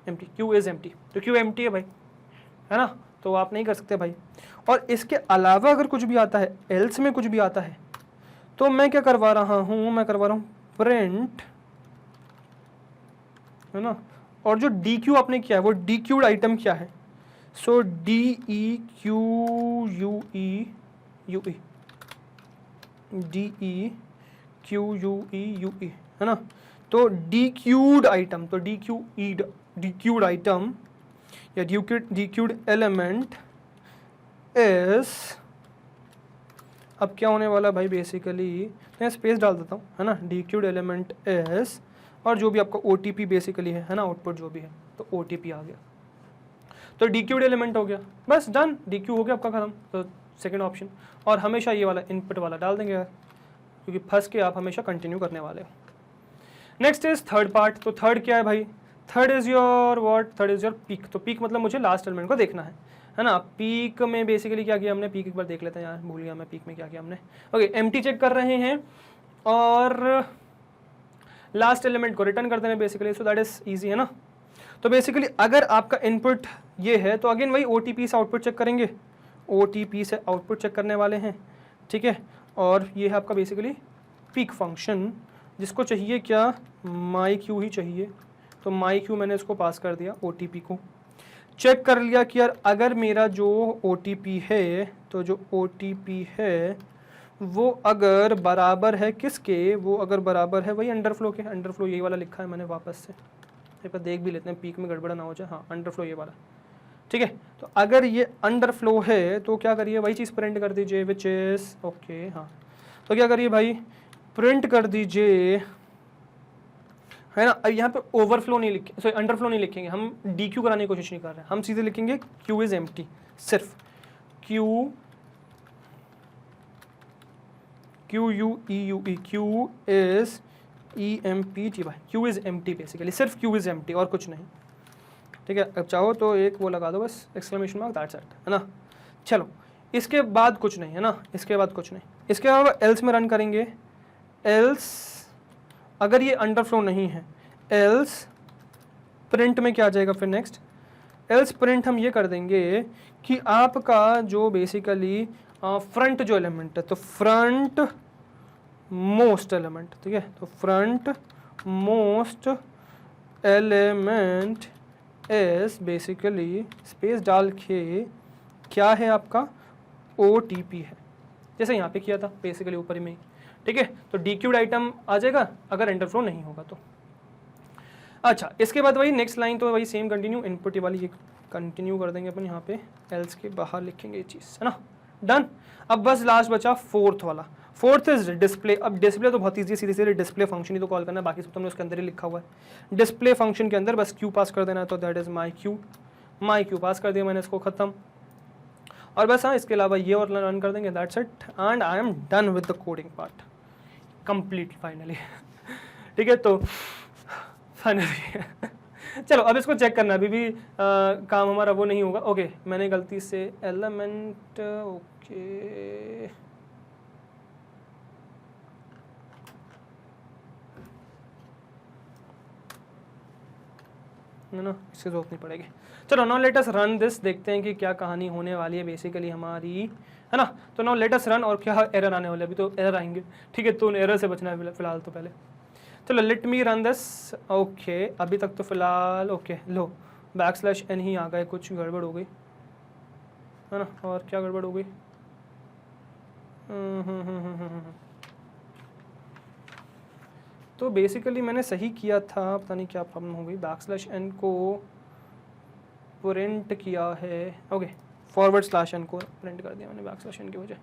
empty, Q is empty, तो क्यू एम्प्टी है भाई, है ना, तो आप नहीं कर सकते भाई। और इसके अलावा अगर कुछ भी आता है, एल्स में कुछ भी आता है, तो मैं क्या करवा रहा हूं, मैं करवा रहा हूं प्रिंट, है ना। और जो डी क्यू आपने किया है वो डी क्यूड आइटम क्या है, सो DEQUUE DEQUUE, है ना। तो डी क्यूड आइटम, तो डी क्यूड आइटम या डी क्यूड एलिमेंट इज, अब क्या होने वाला भाई, बेसिकली मैं स्पेस डाल देता हूँ, है ना, डी क्यूड एलिमेंट इज, और जो भी आपका OTP बेसिकली है ना, आउटपुट जो भी है, तो OTP आ गया, तो डी क्यूड एलिमेंट हो गया, बस डन, डी क्यू हो गया आपका खत्म। तो सेकंड ऑप्शन, और हमेशा ये वाला इनपुट वाला डाल देंगे यार, क्योंकि फंस के आप हमेशा कंटिन्यू करने वाले हो। नेक्स्ट इज थर्ड पार्ट, तो थर्ड क्या है भाई, third is your what, third is your peak. तो पीक मतलब मुझे लास्ट एलिमेंट को देखना है ना। पीक में बेसिकली क्या किया हमने, पीक एक बार देख लेते हैं यार, भूल गया मैं पीक में क्या किया हमने। ओके, एम्प्टी चेक कर रहे हैं और लास्ट एलिमेंट को रिटर्न कर देना basically, so that is easy, है ना। तो बेसिकली अगर आपका इनपुट ये है तो अगेन वही OTP से आउटपुट चेक करेंगे, OTP से आउटपुट चेक करने वाले हैं, ठीक है। और ये है आपका बेसिकली पीक फंक्शन, जिसको चाहिए क्या, माई क्यू ही चाहिए, तो माई क्यू मैंने इसको पास कर दिया OTP को। चेक कर लिया कि यार अगर मेरा जो OTP है, तो जो OTP है वो अगर बराबर है किसके, वो अगर बराबर है वही अंडरफ्लो के, अंडरफ्लो यही वाला लिखा है मैंने वापस से, एक बार देख भी लेते हैं पीक में गड़बड़ा ना हो जाए, हाँ अंडरफ्लो ये वाला, ठीक है। तो अगर ये अंडरफ्लो है तो क्या करिए, वही चीज़ प्रिंट कर दीजिए विच इज ओके, हाँ तो क्या करिए भाई, प्रिंट कर दीजिए, है ना। अब यहाँ पे ओवरफ्लो नहीं लिखे, सॉरी अंडरफ्लो नहीं लिखेंगे, हम DQ कराने की कोशिश नहीं कर रहे हैं, हम सीधे लिखेंगे क्यू इज एम्प्टी, सिर्फ Q QUEUE, Q is EMPTY, Q is empty basically, सिर्फ क्यू इज एम्प्टी और कुछ नहीं, ठीक है। अब चाहो तो एक वो लगा दो बस, एक्सक्लेमेशन मार्क, दैट्स इट, है ना। चलो इसके बाद कुछ नहीं, है ना, इसके बाद कुछ नहीं। इसके अलावा एल्स में रन करेंगे, एल्स अगर ये अंडरफ्लो नहीं है, एल्स प्रिंट में क्या आ जाएगा फिर नेक्स्ट, एल्स प्रिंट हम ये कर देंगे कि आपका जो बेसिकली फ्रंट जो एलिमेंट है, तो फ्रंट मोस्ट एलिमेंट, ठीक है, तो front most element is basically space डाल के क्या है आपका OTP है, जैसे यहाँ पे किया था बेसिकली ऊपर ही में, ठीक है। तो DQ'd आइटम आ जाएगा अगर अंडरफ्लो नहीं होगा तो। अच्छा, इसके बाद वही नेक्स्ट लाइन, तो वही सेम कंटिन्यू, इनपुट वाली ये कंटिन्यू कर देंगे अपन, यहाँ पे एल्स के बाहर लिखेंगे ये चीज़, है ना, डन। अब बस लास्ट बचा फोर्थ वाला, फोर्थ इज डिस्प्ले। अब डिस्प्ले तो बहुत ईजी है, सीधे सीधे डिस्प्ले फंक्शन ही तो कॉल करना है, बाकी सब तुमने उसके अंदर ही लिखा हुआ है। डिस्प्ले फंक्शन के अंदर बस क्यू पास कर देना है, तो that is my Q pass कर दिया मैंने इसको, खत्म। और बस हाँ, इसके अलावा ये और रन कर देंगे, that's it, and I am done with the coding part complete finally, ठीक है। तो फाइनली चलो अब इसको चेक करना, अभी भी काम हमारा वो नहीं होगा। ओके, मैंने गलती से एलिमेंट, ओके है ना, इसकी जरूरत नहीं पड़ेगी। चलो now let us run this, देखते हैं कि क्या कहानी होने वाली है बेसिकली हमारी, है ना। तो नाउ लेट अस रन, और क्या एरर आने वाले, अभी तो एरर आएंगे, ठीक है, तो उन एरर से बचना है फिलहाल तो पहले। चलो let me run this, okay अभी तक तो फिलहाल ओके, लो \n ही आ गए, कुछ गड़बड़ हो गई, है ना, और क्या गड़बड़ हो गई, तो बेसिकली मैंने सही किया था, पता नहीं क्या प्रॉब्लम हो गई, \n को प्रिंट किया है, ओके /n को प्रिंट कर दिया मैंने \n की वजह,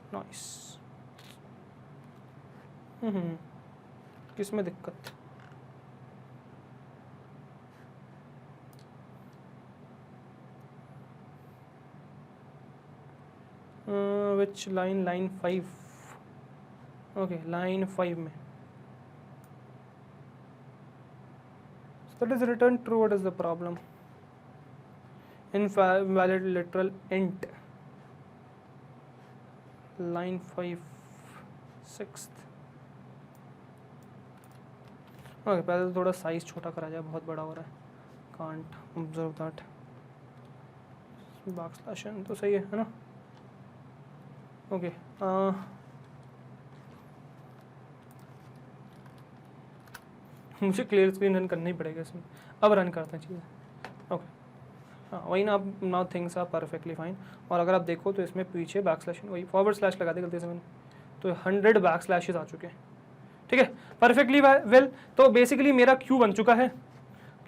नाइस, किस में दिक्कत, which line, line 5, okay line 5 में that is return true. What is the problem? Invalid literal int, line 5 6th. Okay पहले तो थोड़ा साइज छोटा करा जाए, बहुत बड़ा हो रहा है, कांट ऑब्जर्व दैट, बैकस्लैश तो सही है ना? ओके मुझे क्लियर स्क्रीन रन करना ही पड़ेगा इसमें, अब रन करते हैं चीज़ें। ओके हाँ वही ना, अब now things are perfectly fine. और अगर आप देखो तो इसमें पीछे बैकस्लैश, वही फॉरवर्ड स्लैश लगा दे गलती से मैंने, तो 100 बैकस्लैशेस आ चुके हैं, ठीक है परफेक्टली वेल। तो बेसिकली मेरा क्यू बन चुका है,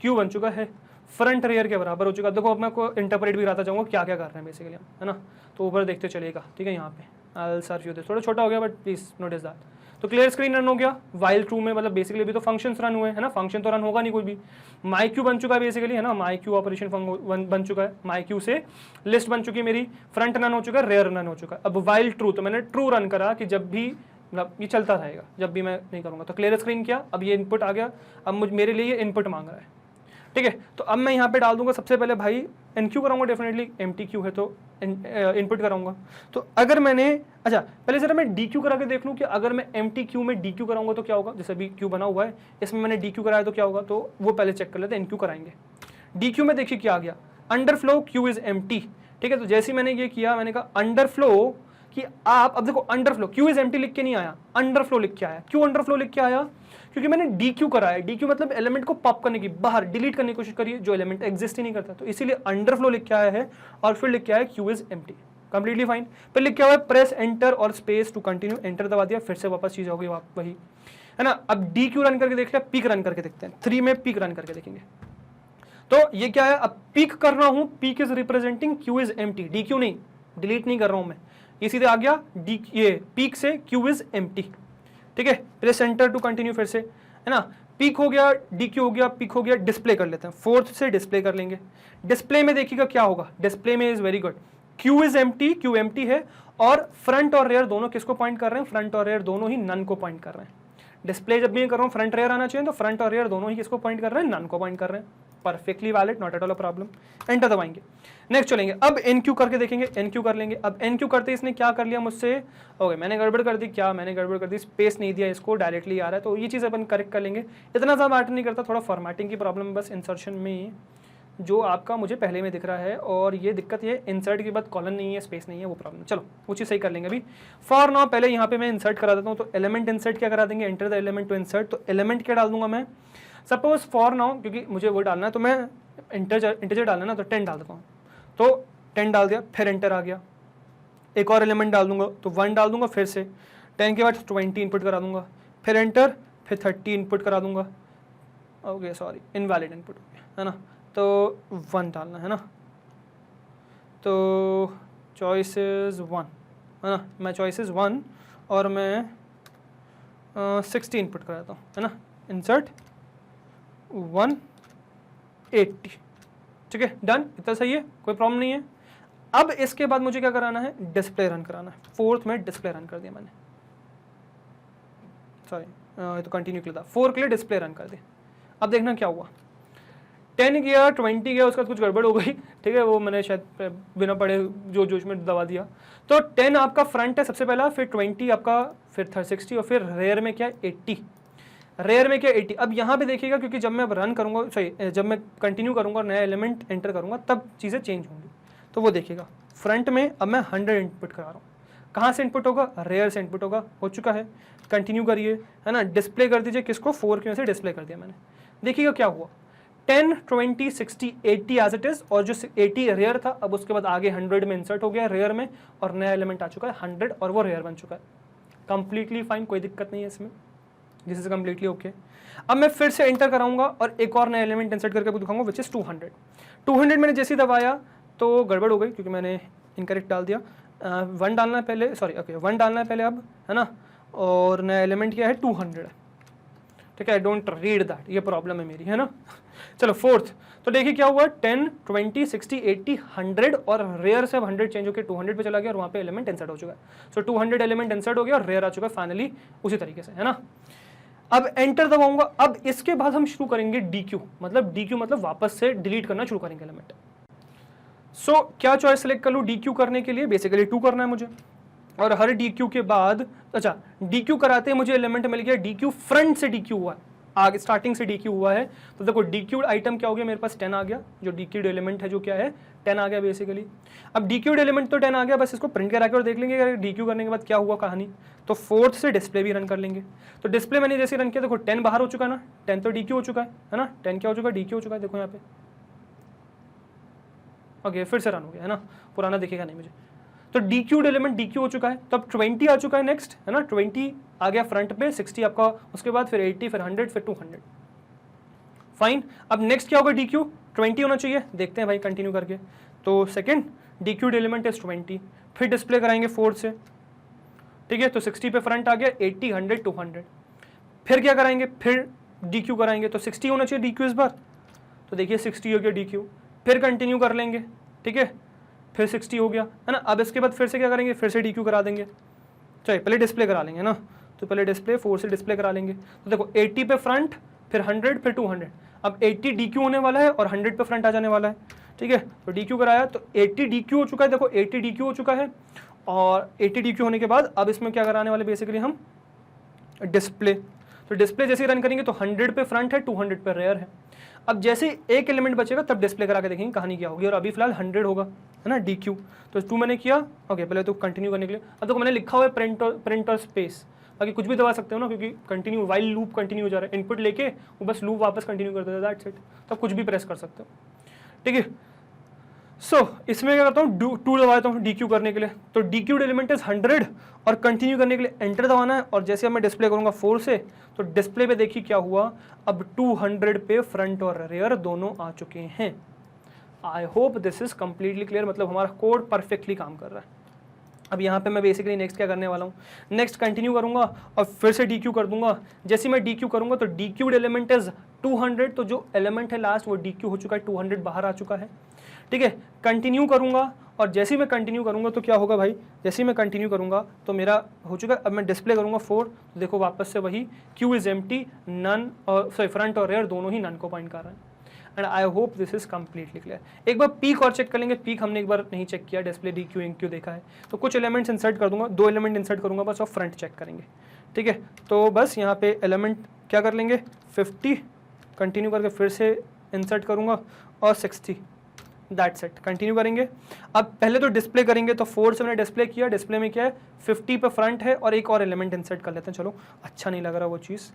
क्यू बन चुका है, फ्रंट रेयर के बराबर हो चुका है। देखो अब मैं को इंटरप्रेट भी कराता चाहूँगा क्या क्या कर रहे हैं बेसिकली हम, है ना? तो ऊपर देखते चलेगा, ठीक है? यहाँ पे I will serve you this, थोड़ा छोटा हो गया बट प्लीज नोटिस दैट। तो क्लियर स्क्रीन रन हो गया वाइल ट्रू में, मतलब बेसिकली अभी तो फंक्शंस रन हुए हैं ना, फंक्शन तो रन होगा नहीं कोई भी। माई क्यू बन चुका है बेसिकली, है ना? माई क्यू ऑपरेशन बन चुका है, माई क्यू से लिस्ट बन चुकी है मेरी, फ्रंट रन हो चुका है, रेयर रन हो चुका है। अब वाइल ट्रू, तो मैंने ट्रू रन करा कि जब भी, मतलब ये चलता रहेगा जब भी मैं नहीं करूँगा। तो क्लियर स्क्रीन किया, अब ये इनपुट आ गया, अब मेरे लिए ये इनपुट मांग रहा है, ठीक है? तो अब मैं यहाँ पे डाल दूंगा सबसे पहले भाई एन क्यू कराऊंगा, डेफिनेटली एम्प्टी क्यू है तो इनपुट कराऊंगा। तो अगर मैंने, अच्छा पहले जरा मैं डी क्यू करा के देख लूँ कि अगर मैं एम्प्टी क्यू में डी क्यू कराऊंगा तो क्या होगा। जैसे अभी क्यू बना हुआ है, इसमें मैंने डी क्यू कराया तो क्या होगा, तो वो पहले चेक कर लेते हैं। एन क्यू कराएंगे, डी क्यू में देखिए क्या आ गया, अंडरफ्लो क्यू इज एम्प्टी, ठीक है? तो जैसे मैंने ये किया, मैंने कहा अंडरफ्लो कि आप, अब देखो अंडरफ्लो क्यू इज एम्प्टी लिख के नहीं आया, अंडरफ्लो लिख के आया। क्यों अंडरफ्लो लिख के आया? क्योंकि मैंने डी क्यू कराया। डी क्यू मतलब एलिमेंट को पॉप करने की, बाहर डिलीट करने की कोशिश करिए जो एलिमेंट एग्जिस्ट ही नहीं करता, तो इसीलिए अंडरफ्लो लिख के आया है। और फिर लिख के आया Q is empty, completely fine. फिर लिख के आया प्रेस एंटर और स्पेस टू कंटिन्यू, एंटर दबा दिया, फिर से वापस चीज होगी वही, है ना? अब डी क्यू रन करके देख लिया, पीक रन करके देखते हैं, 3 में पीक रन करके देखेंगे। तो ये क्या है, अब पीक कर रहा हूं, peak is representing Q is empty, D Q नहीं, डिलीट नहीं कर रहा हूं मैं, ये सीधे आ गया डी, ये पीक से क्यू इज एम्प्टी, ठीक है? प्रेस एंटर टू कंटिन्यू, फिर से, है ना? पीक हो गया, डी क्यू हो गया, पीक हो गया, डिस्प्ले कर लेते हैं, 4th से डिस्प्ले कर लेंगे। डिस्प्ले में देखिएगा क्या होगा, डिस्प्ले में is very good, Q is empty, Q empty है, और फ्रंट और रेयर दोनों किसको पॉइंट कर रहे हैं, फ्रंट और रेयर दोनों ही नन को पॉइंट कर रहे हैं। डिस्प्ले जब भी कर रहा हूँ फ्रंट रेयर आना चाहिए, तो फ्रंट और रेयर दोनों ही किसको पॉइंट कर रहे हैं, नन को पॉइंट कर रहे हैं। Perfectly valid, not at all a problem. Enter दबाएंगे, नेक्स्ट चलेंगे, अब एन क्यू करके देखेंगे, एन क्यू कर लेंगे। अब एन क्यू करते इसने क्या कर लिया मुझसे, ओके मैंने गड़बड़ कर दी, क्या मैंने गड़बड़ कर दी, स्पेस नहीं दिया, इसको डायरेक्टली आ रहा है, तो ये चीज़ अपन करेक्ट कर लेंगे। इतना ज़्यादा मैटर नहीं करता, थोड़ा फॉर्मेटिंग की प्रॉब्लम बस इंसर्शन में, जो आपका मुझे पहले में दिख रहा है, और ये दिक्कत ये इंसर्ट के बाद कॉलन नहीं है, स्पेस नहीं है, वो प्रॉब्लम। चलो वो चीज़ सही कर लेंगे अभी। फॉर नाउ पहले यहाँ पे मैं इंसर्ट करा देता हूँ, तो एलिमेंट इंसर्ट क्या करा देंगे, enter the element to insert. तो एलिमेंट क्या डाल दूंगा मैं, सपोज फॉर नाउ, क्योंकि मुझे वो डालना है तो मैं इंटीजर डालना है ना, तो 10 डाल देता हूँ, तो 10 डाल दिया, फिर एंटर आ गया। एक और एलिमेंट डाल दूंगा तो 1 डाल दूंगा, फिर से 10 के बाद 20 इनपुट करा दूंगा, फिर एंटर, फिर 30 इनपुट करा दूंगा, ओके सॉरी इनवैलिड इनपुट हो गया, है ना? तो 1 डालना है ना, तो चॉइसेस 1, है ना? मैं चॉइसेस 1 और मैं 60 इनपुट कराता हूँ, है ना? इंसर्ट 180, ठीक है डन, इतना सही है, कोई प्रॉब्लम नहीं है। अब इसके बाद मुझे क्या कराना है, डिस्प्ले रन कराना है। 4th में डिस्प्ले रन कर दिया मैंने, सॉरी ये तो कंटिन्यू किया था, 4 के लिए डिस्प्ले रन कर दिया। अब देखना क्या हुआ, 10 गया, 20 गया, उसका कुछ गड़बड़ हो गई, ठीक है? वो मैंने शायद बिना पढ़े जो जोश में दबा दिया। तो 10 आपका फ्रंट है सबसे पहला, फिर 20 आपका, फिर 60, और फिर रेयर में क्या 80, रेयर में क्या 80। अब यहाँ पे देखिएगा, क्योंकि जब मैं अब रन करूँगा, सॉरी जब मैं कंटिन्यू करूँगा और नया एलिमेंट एंटर करूँगा, तब चीज़ें चेंज होंगी। तो वो देखिएगा फ्रंट में अब मैं 100 इनपुट करा रहा हूँ, कहाँ से इनपुट होगा, रेयर से इनपुट होगा, हो चुका है। कंटिन्यू करिए, है ना? डिस्प्ले कर दीजिए, किसको, 4 की वजह से डिस्प्ले कर दिया मैंने। देखिएगा क्या हुआ, 10, 20, 60, 80 एज इट इज, और जो 80 रेयर था, अब उसके बाद आगे 100 में इंसर्ट हो गया रेयर में, और नया एलिमेंट आ चुका है 100, और वो रेयर बन चुका है। कंप्लीटली फाइन, कोई दिक्कत नहीं है इसमें, दिस इज कम्प्लीटली ओके। अब मैं फिर से एंटर कराऊंगा और एक और नया एलिमेंट इंसर्ट करके दिखाऊंगा, विच इज 200। 200 मैंने जैसे ही दबाया तो गड़बड़ हो गई, क्योंकि मैंने इनकरेक्ट डाल दिया। 1 डालना है पहले, सॉरी ओके 1 डालना है पहले अब, है ना? और नया एलिमेंट क्या है, 200 है, ठीक है, आई डोंट रीड दैट, ये प्रॉब्लम है मेरी, है ना। चलो फोर्थ, तो देखिए क्या हुआ, 10, 20, 60, 80, 100 और रेयर से अब 100 चेंज होकर 200 पे चला गया और वहाँ पे एलिमेंट इंसर्ट हो चुका है। सो 200 एलिमेंट इंसर्ट हो गया और रेयर आ चुका है फाइनली उसी तरीके से, है ना। अब एंटर दबाऊंगा। अब इसके बाद हम शुरू करेंगे DQ, मतलब DQ मतलब वापस से डिलीट करना शुरू करेंगे एलिमेंट। सो क्या चॉइस सेलेक्ट कर लूँ DQ करने के लिए, बेसिकली 2 करना है मुझे, और हर DQ के बाद, अच्छा DQ कराते मुझे एलिमेंट मिल गया, DQ फ्रंट से DQ हुआ है, आगे स्टार्टिंग से DQ हुआ है, तो देखो DQ'd आइटम क्या हो गया मेरे पास, 10 आ गया, जो DQ'd एलिमेंट है जो क्या है 10 आ गया बेसिकली। अब DQ'd एलिमेंट तो 10 आ गया, बस इसको प्रिंट करा के और देख लेंगे DQ करने के बाद क्या हुआ कहानी। तो फोर्थ से डिस्प्ले भी रन कर लेंगे। तो डिस्प्ले मैंने जैसे रन किया, देखो 10 बाहर हो चुका है ना, 10 तो DQ हो चुका है ना, 10 क्या हो चुका है, DQ हो चुका है, देखो यहाँ पे। ओके फिर से रन हो गया, है ना, पुराना दिखेगा नहीं मुझे। तो DQ'd एलिमेंट DQ हो चुका है, तो अब 20 आ चुका है नेक्स्ट, है ना, 20 आ गया फ्रंट पे, 60 आपका, उसके बाद फिर 80, फिर 100, फिर 200। फाइन, अब नेक्स्ट क्या होगा, DQ 20 होना चाहिए, देखते हैं भाई कंटिन्यू करके। तो सेकंड DQ'd एलिमेंट इज 20, फिर डिस्प्ले कराएंगे 4 से, ठीक है, तो 60 पे फ्रंट आ गया, 80, 100, 200। फिर क्या कराएंगे, फिर DQ कराएंगे, तो 60 होना चाहिए DQ इस बार, तो देखिए 60 हो गया DQ, फिर कंटिन्यू कर लेंगे, ठीक है, फिर 60 हो गया, है ना। अब इसके बाद फिर से क्या करेंगे, फिर से DQ करा देंगे, चलिए पहले डिस्प्ले करा लेंगे ना, तो पहले डिस्प्ले 4 से डिस्प्ले करा लेंगे। तो देखो 80 पे फ्रंट, फिर 100, फिर 200, अब 80 DQ होने वाला है और 100 पे फ्रंट आ जाने वाला है, ठीक है। तो DQ कराया, तो 80 DQ हो चुका है, देखो 80 DQ हो चुका है, और 80 DQ होने के बाद अब इसमें क्या कराने वाले बेसिकली हम, डिस्प्ले। तो डिस्प्ले जैसे रन करेंगे तो 100 पे फ्रंट है, 200 पे रेयर है। अब जैसे एक एलिमेंट बचेगा तब डिस्प्ले करा के देखेंगे कहानी क्या होगी, और अभी फिलहाल 100 होगा, है ना, DQ। तो 2 मैंने किया, ओके पहले तो कंटिन्यू करने के लिए, अब देखो मैंने लिखा हुआ है प्रिंट और स्पेस, बाकी कुछ भी दबा सकते हो ना, क्योंकि कंटिन्यू वाइल लूप कंटिन्यू हो जा रहा है, इनपुट लेके वो बस लूप वापस कंटिन्यू कर देता है, दैट्स इट। तो कुछ भी प्रेस कर सकते हो, ठीक है। सो इसमें क्या करता हूँ, 2 दबाता हूँ DQ करने के लिए, तो DQ'd एलिमेंट इज 100 और कंटिन्यू करने के लिए एंटर दबाना है, और जैसे मैं डिस्प्ले करूंगा 4 से, तो डिस्प्ले पे देखिए क्या हुआ, अब 200 पे फ्रंट और रेयर दोनों आ चुके हैं। आई hope this is completely clear, मतलब हमारा कोड परफेक्टली काम कर रहा है। अब यहाँ पे मैं बेसिकली नेक्स्ट क्या करने वाला हूँ, नेक्स्ट कंटिन्यू करूंगा और फिर से DQ कर दूंगा। जैसे मैं DQ करूंगा तो DQ'd एलिमेंट इज 200, तो जो एलिमेंट है लास्ट वो DQ हो चुका है, 200 बाहर आ चुका है, ठीक है। कंटिन्यू करूंगा, और जैसे ही मैं कंटिन्यू करूंगा तो क्या होगा भाई, जैसे ही मैं कंटिन्यू करूंगा तो मेरा हो चुका है। अब मैं डिस्प्ले करूंगा 4, तो देखो वापस से वही Q इज एम्प्टी, नन और सॉरी फ्रंट और रेयर दोनों ही नन को पॉइंट कर रहे हैं। And I hope this is completely clear. एक बार पीक और चेक कर लेंगे, पीक हमने एक बार नहीं चेक किया, डिस्प्ले DQ इंक्यू देखा है, तो कुछ एलिमेंट्स इंसर्ट कर दूंगा, 2 एलिमेंट इंसर्ट करूंगा बस, और फ्रंट चेक करेंगे, ठीक है। तो बस यहाँ पे एलिमेंट क्या कर लेंगे, 50 कंटिन्यू करके फिर से इंसर्ट करूंगा, और 60, दैट्स इट, कंटिन्यू करेंगे। अब पहले तो डिस्प्ले करेंगे, तो 4 से मैंने डिस्प्ले किया, डिस्प्ले में क्या है 50 पे फ्रंट है, और एक और एलिमेंट इंसर्ट कर लेते हैं, चलो अच्छा नहीं लग रहा वो चीज़,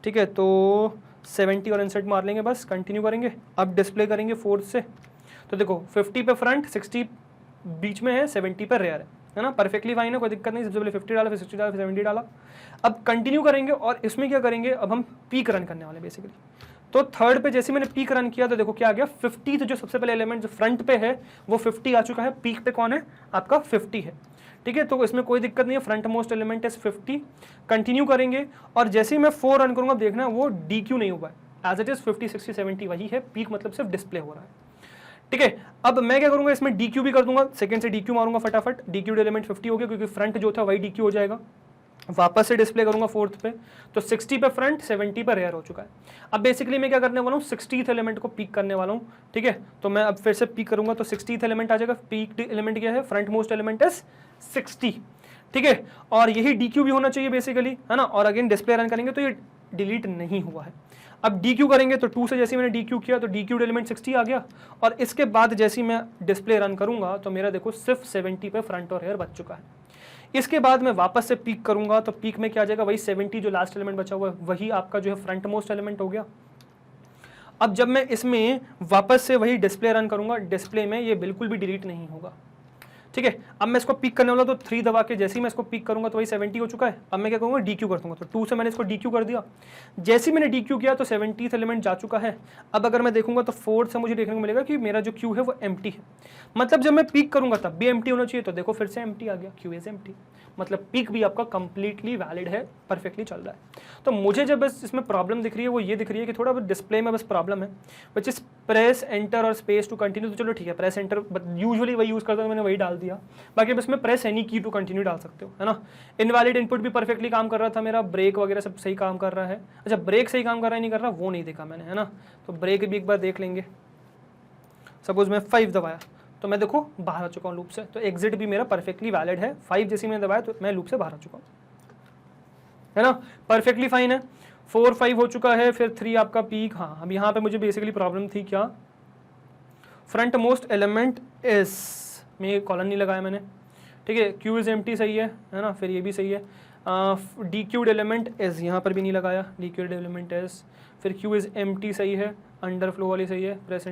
ठीक है। तो 70 और इंसर्ट मार लेंगे, बस कंटिन्यू करेंगे। अब डिस्प्ले करेंगे 4 से, तो देखो 50 पे फ्रंट, 60 बीच में है, 70 पे रेयर है ना, परफेक्टली फाइन है, कोई दिक्कत नहीं। सबसे पहले 50 डाला, फिर 60 डाला, फिर 70 डाला। अब कंटिन्यू करेंगे, और इसमें क्या करेंगे, अब हम पीक रन करने वाले बेसिकली। तो थर्ड पे जैसे मैंने पीक रन किया तो देखो क्या आ गया, 50, तो जो सबसे पहले एलिमेंट जो फ्रंट पे है वो 50 आ चुका है, पीक पे कौन है आपका 50 है, ठीक है। तो इसमें कोई दिक्कत नहीं है, front most element is 50। Continue करेंगे, और जैसे ही मैं 4 रन करूंगा देखना वो DQ नहीं हुआ है, एज इट इज 50, 60, 70 वही है, पीक मतलब सिर्फ डिस्प्ले हो रहा है, ठीक है। अब मैं क्या करूंगा, इसमें DQ भी कर दूंगा, सेकंड से DQ मारूंगा फटाफट, DQ'd एलिमेंट 50 हो गया, क्योंकि फ्रंट जो था वही DQ हो जाएगा। वापस से डिस्प्ले करूंगा 4th पे, तो 60 पे फ्रंट, 70 पे रेयर हो चुका है। अब बेसिकली मैं क्या करने वाला हूँ, 60th एलिमेंट को पीक करने वाला हूँ, ठीक है। तो मैं अब फिर से पीक करूंगा, तो 60th एलिमेंट आ जाएगा, पीक एलिमेंट क्या है, फ्रंट मोस्ट एलिमेंट इज 60, ठीक है। और यही DQ भी होना चाहिए बेसिकली, है ना। और अगेन डिस्प्ले रन करेंगे तो ये डिलीट नहीं हुआ है। अब DQ करेंगे, तो 2 से जैसे मैंने DQ किया तो DQ'd एलिमेंट 60 आ गया, और इसके बाद जैसे मैं डिस्प्ले रन करूंगा तो मेरा देखो सिर्फ 70 पे फ्रंट और रेयर बच चुका है। इसके बाद मैं वापस से पीक करूंगा, तो पीक में क्या आ जाएगा, वही 70 जो लास्ट एलिमेंट बचा हुआ है वही आपका जो है फ्रंट मोस्ट एलिमेंट हो गया। अब जब मैं इसमें वापस से वही डिस्प्ले रन करूंगा, डिस्प्ले में ये बिल्कुल भी डिलीट नहीं होगा, ठीक है। अब मैं इसको पिक करने वाला तो 3 दबा के जैसे ही मैं इसको पिक करूंगा तो वही 70 हो चुका है। अब मैं क्या करूंगा, DQ कर दूंगा, तो 2 से मैंने इसको DQ कर दिया। जैसे ही मैंने DQ किया तो 70th एलिमेंट जा चुका है। अब अगर मैं देखूंगा तो 4 से मुझे देखने को मिलेगा कि मेरा जो Q है वो एम्प्टी है, मतलब जब मैं पिक करूंगा तब भी एम्प्टी होना चाहिए। तो देखो फिर से एम्प्टी आ गया, Q इज एम्प्टी, मतलब पिक भी आपका कंप्लीटली वैलिड है, परफेक्टली चल रहा है। तो मुझे जब बस इसमें प्रॉब्लम दिख रही है वो ये दिख रही है कि थोड़ा डिस्प्ले में बस प्रॉब्लम है, विच इज प्रेस एंटर और स्पेस टू कंटिन्यू। तो चलो ठीक है, प्रेस एंटर यूजुअली वही यूज करता हूं, मैंने वही डाल दिया। बाकी बस में प्रेस एनी की टू कंटिन्यू डाल सकते हो, है ना। इनवैलिड इनपुट भी परफेक्टली काम कर रहा था मेरा, ब्रेक वगैरह सब सही काम कर रहा है। अच्छा, ब्रेक सही काम कर रहा है नहीं कर रहा वो नहीं देखा मैंने, है ना। तो ब्रेक भी एक बार देख लेंगे। सपोज मैं 5 दबाया तो मैं देखो बाहर आ चुका हूँ लूप से, तो एग्जिट भी मेरा परफेक्टली वैलिड है। 5 जैसे मैंने दबाया तो मैं लूप से बाहर आ चुका हूँ, है ना, परफेक्टली फाइन है। 4 5 हो चुका है, फिर 3 आपका पीक। हाँ, अब यहाँ पे मुझे बेसिकली प्रॉब्लम थी क्या, फ्रंट मोस्ट एलिमेंट इज में कॉलन नहीं लगाया मैंने, ठीक है। Q इज एम्प्टी सही है ना, फिर ये भी सही है। DQ'd एलिमेंट इज यहाँ पर भी नहीं लगाया, DQ'd एलिमेंट इज, फिर Q इज एम्प्टी सही है, अंडरफ्लो वाली सही है, press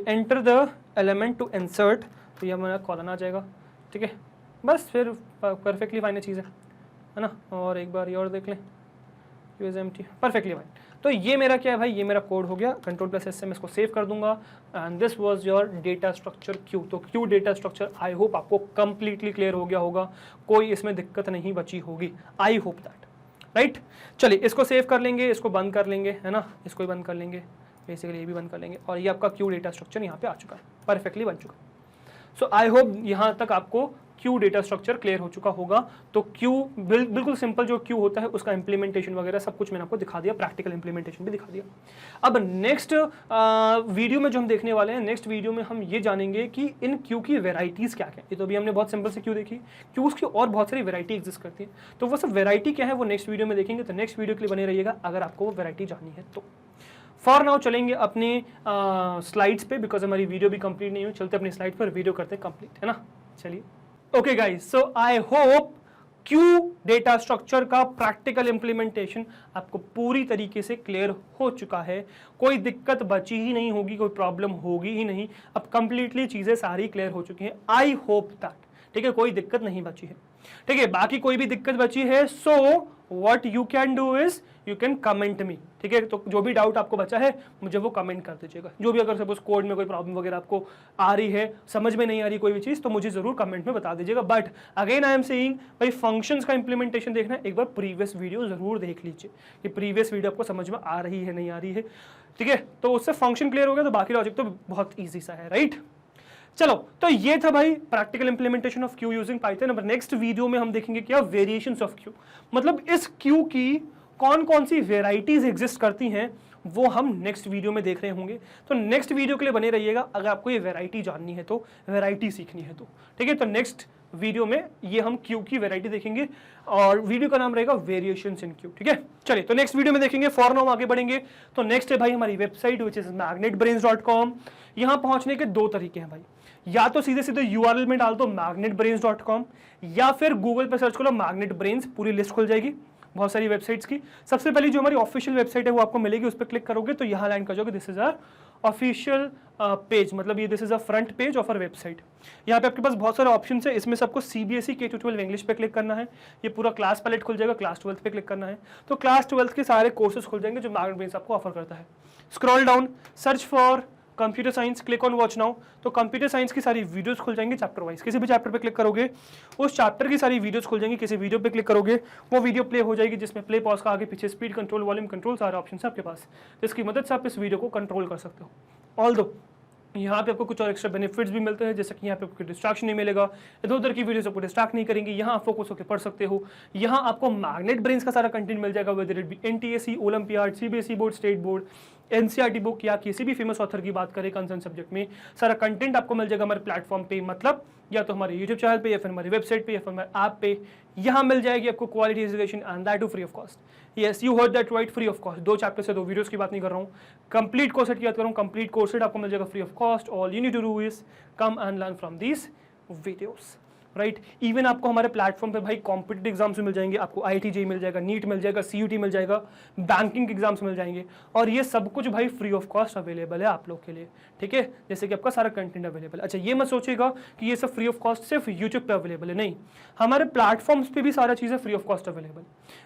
enter the element to insert, तो ये हमारा कॉलन आ जाएगा, ठीक है। बस फिर परफेक्टली फाइन चीज़ है ना। और एक बार ये और देख लें, Q is empty, perfectly fine. तो ये मेरा क्या है भाई, ये मेरा कोड हो गया। Ctrl+S से मैं इसको सेव कर दूंगा। And this was your data structure Q। तो Q data structure I hope आपको कंप्लीटली क्लियर हो गया होगा, कोई इसमें दिक्कत नहीं बची होगी, आई होप दैट, राइट। चलिए इसको सेव कर लेंगे, इसको बंद कर लेंगे, है ना, इसको भी बंद कर लेंगे, बेसिकली ये भी बंद कर लेंगे। और ये आपका Q डेटा स्ट्रक्चर यहाँ पे आ चुका है, परफेक्टली बन चुका है। सो आई होप यहाँ तक आपको Q डेटा स्ट्रक्चर क्लियर हो चुका होगा। तो Q बिल्कुल सिंपल जो Q होता है उसका इंप्लीमेंटेशन वगैरह सब कुछ मैंने आपको दिखा दिया, प्रैक्टिकल इंप्लीमेंटेशन भी दिखा दिया। अब नेक्स्ट वीडियो में जो हम देखने वाले हैं, नेक्स्ट वीडियो में हम ये जानेंगे कि इन Q की वेराइटीज़ क्या क्या। ये तो अभी हमने बहुत सिंपल से Q देखी, Qs की और बहुत सारी वेराइटी एग्जिस्ट करती है। तो वो सब वेराइटी क्या है वो नेक्स्ट वीडियो में देखेंगे। तो नेक्स्ट वीडियो के लिए बने रहिएगा अगर आपको वो वेराइटी जाननी है तो। फॉर नाउ चलेंगे अपने स्लाइड्स पे, बिकॉज हमारी वीडियो भी कंप्लीट नहीं हुई। चलते अपनी स्लाइड पर, वीडियो करते हैं कंप्लीट, है ना। चलिए okay guys, so I hope Q data structure का प्रैक्टिकल इंप्लीमेंटेशन आपको पूरी तरीके से क्लियर हो चुका है। कोई दिक्कत बची ही नहीं होगी, कोई प्रॉब्लम होगी ही नहीं। अब कंप्लीटली चीजें सारी क्लियर हो चुकी हैं, आई होप दैट, ठीक है, कोई दिक्कत नहीं बची है, ठीक है। बाकी कोई भी दिक्कत बची है, so what you can do is you can comment me, ठीक है। तो जो भी डाउट आपको बचा है मुझे वो कमेंट कर दीजिएगा। जो भी अगर सपोज कोड में कोई प्रॉब्लम वगैरह आपको आ रही है, समझ में नहीं आ रही कोई भी चीज़, तो मुझे जरूर कमेंट में बता दीजिएगा। But again I am saying भाई, फंक्शंस का इंप्लीमेंटेशन देखना है, एक बार प्रीवियस वीडियो जरूर देख लीजिए कि प्रीवियस वीडियो आपको समझ में आ रही है नहीं आ रही है, ठीक है। तो उससे फंक्शन क्लियर हो गया तो बाकी लॉजिक तो बहुत ईजी सा है, राइट। चलो, तो ये था भाई practical implementation of Q using Python. अब नेक्स्ट वीडियो में हम देखेंगे क्या, वेरिएशंस ऑफ Q, मतलब इस Q की कौन कौन सी वेराइटीज एग्जिस्ट करती हैं वो हम नेक्स्ट वीडियो में देख रहे होंगे। तो नेक्स्ट वीडियो के लिए बने रहिएगा अगर आपको ये वेराइटी जाननी है तो, वेराइटी सीखनी है तो, ठीक है। तो नेक्स्ट वीडियो में ये हम Q की वेराइटी देखेंगे और वीडियो का नाम रहेगा वेरिएशंस इन Q, ठीक है। चलिए तो नेक्स्ट वीडियो में देखेंगे। फॉर नाउ आगे बढ़ेंगे। तो नेक्स्ट है भाई हमारी वेबसाइट विच इज magnetbrains.com। यहाँ पहुंचने के 2 तरीके हैं भाई, या तो सीधे सीधे URL में डाल दो magnetbrains.com, या फिर गूगल पे सर्च करो magnetbrains, पूरी लिस्ट खुल जाएगी बहुत सारी वेबसाइट्स की। सबसे पहली जो हमारी ऑफिशियल वेबसाइट है वो आपको मिलेगी, उस पर क्लिक करोगे तो यहाँ लैंड कर जाओगे, this is our official page, मतलब ये this is a front page of our website. यहाँ पे आपके पास बहुत सारे ऑप्शन है, इसमें से आपको CBSE K-12 इंग्लिश पे क्लिक करना है, ये पूरा क्लास पैलेट खुल जाएगा, क्लास 12 पे क्लिक करना है तो क्लास 12 के सारे कोर्सेज खुल जाएंगे जो मैग्नेटब्रेन्स आपको ऑफर करता है। Scroll down, search for computer science, click on watch now, तो कंप्यूटर साइंस की सारी वीडियोस खुल जाएंगे चैप्टर वाइज। किसी भी चैप्टर पे क्लिक करोगे उस चैप्टर की सारी वीडियोस खुल जाएंगी, किसी वीडियो पे क्लिक करोगे वो वीडियो प्ले हो जाएगी जिसमें प्ले पॉज का आगे पीछे स्पीड कंट्रोल, वॉल्यूम कंट्रोल सारे ऑप्शन है आपके पास, जिसकी मदद से आप इस वीडियो को कंट्रोल कर सकते हो। ऑल्दो यहाँ पे आपको कुछ और एक्स्ट्रा बेनिफिट्स भी मिलते हैं, जैसे कि यहाँ पे आपको डिस्ट्रैक्शन नहीं मिलेगा, इधर उधर की वीडियोस आपको डिस्ट्रैक्ट नहीं करेंगी, यहाँ फोकस होकर पढ़ सकते हो। यहाँ आपको मैग्नेटब्रेन्स का सारा कंटेंट मिल जाएगा, whether it be NTSE, olympiad, CBSE board, state board, NCERT book या किसी भी फेमस ऑथर की बात करें कंसर्न सब्जेक्ट में, सारा कंटेंट आपको मिल जाएगा हमारे प्लेटफॉर्म पे, मतलब या तो हमारे यूट्यूब चैनल पे या फिर हमारी वेबसाइट पे या फिर हमारे ऐप पे। यहाँ मिल जाएगी आपको quality education and that too free of cost. Yes, you heard that right, free of cost. 2 chapter से 2 वीडियोस की बात नहीं कर रहा हूँ, कंप्लीट कोर्स सेट की बात कर रहा हूँ। कंप्लीट कोर्स सेट आपको मिल जाएगा free of cost. All you need to do is come and learn from these videos. Right. Even आपको हमारे प्लेटफॉर्म पे भाई कॉम्पिटिटिव एग्जाम्स मिल जाएंगे, आपको IIT JEE मिल जाएगा, नीट मिल जाएगा, CUT मिल जाएगा, बैंकिंग एग्जाम्स मिल जाएंगे, और ये सब कुछ भाई फ्री ऑफ कॉस्ट अवेलेबल है आप लोग के लिए, ठीक है। जैसे कि आपका सारा कंटेंट अवेलेबल है। अच्छा, ये मत सोचिएगा कि ये सब फ्री ऑफ कॉस्ट सिर्फ यूट्यूब पे अवेलेबल है, नहीं, हमारे प्लेटफॉर्म्स पे भी सारा चीज़ें free of cost available,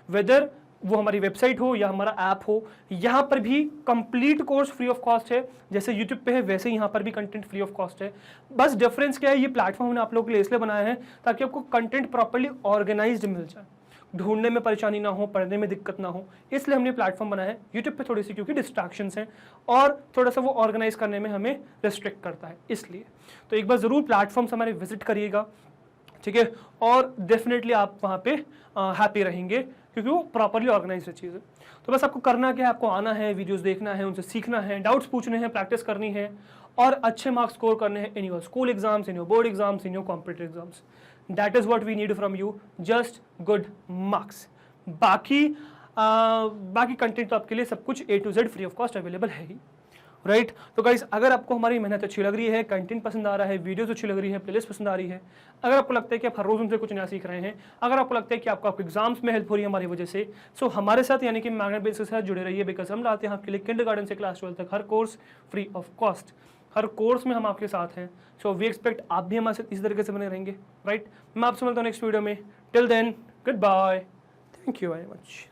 whether वो हमारी वेबसाइट हो या हमारा ऐप हो, यहाँ पर भी complete course free of cost है। जैसे यूट्यूब पे है वैसे यहाँ पर भी कंटेंट फ्री ऑफ कॉस्ट है। बस डिफरेंस क्या है, ये प्लेटफॉर्म हमने आप लोगों के लिए इसलिए बनाया है ताकि आपको कंटेंट प्रॉपर्ली ऑर्गेनाइज्ड मिल जाए, ढूंढने में परेशानी ना हो, पढ़ने में दिक्कत ना हो, इसलिए हमने प्लेटफॉर्म बनाया है। यूट्यूब पे थोड़ी सी क्योंकि डिस्ट्रैक्शंस हैं और थोड़ा सा वो ऑर्गेनाइज करने में हमें रिस्ट्रिक्ट करता है, इसलिए तो एक बार ज़रूर प्लेटफॉर्म्स हमारे विजिट करिएगा, ठीक है, और डेफिनेटली आप वहाँ पे हैप्पी रहेंगे क्योंकि वो प्रॉपर्ली ऑर्गेनाइज चीज़ है। तो बस आपको करना क्या है, आपको आना है, वीडियोस देखना है, उनसे सीखना है, डाउट्स पूछने हैं, प्रैक्टिस करनी है और अच्छे मार्क्स स्कोर करने हैं in your school exams, in your board exams, in your competitive exams. That is what we need from you, just good marks. बाकी कंटेंट तो आपके लिए सब कुछ A to Z free of cost available है ही, राइट। तो guys, अगर आपको हमारी मेहनत अच्छी लग रही है, कंटेंट पसंद आ रहा है, वीडियोस अच्छी लग रही है, प्लेलिस्ट पसंद आ रही है, अगर आपको लगता है कि आप हर रोज उनसे कुछ नया सीख रहे हैं, अगर आपको लगता है कि आपको एग्जाम्स में हेल्प हो रही है हमारी वजह से, सो हमारे साथ यानी कि मैग्नेट ब्रेन्स के साथ जुड़े रहिए, बिकॉज हम लाते हैं आपके लिए किंडरगार्टन से क्लास 12 तक हर कोर्स फ्री ऑफ कॉस्ट। हर कोर्स में हम आपके साथ हैं, सो वी एक्सपेक्ट आप भी हमारे साथ इसी तरीके से बने रहेंगे, राइट। मैं आपसे मिलता हूँ नेक्स्ट वीडियो में। Till then, goodbye, thank you very much.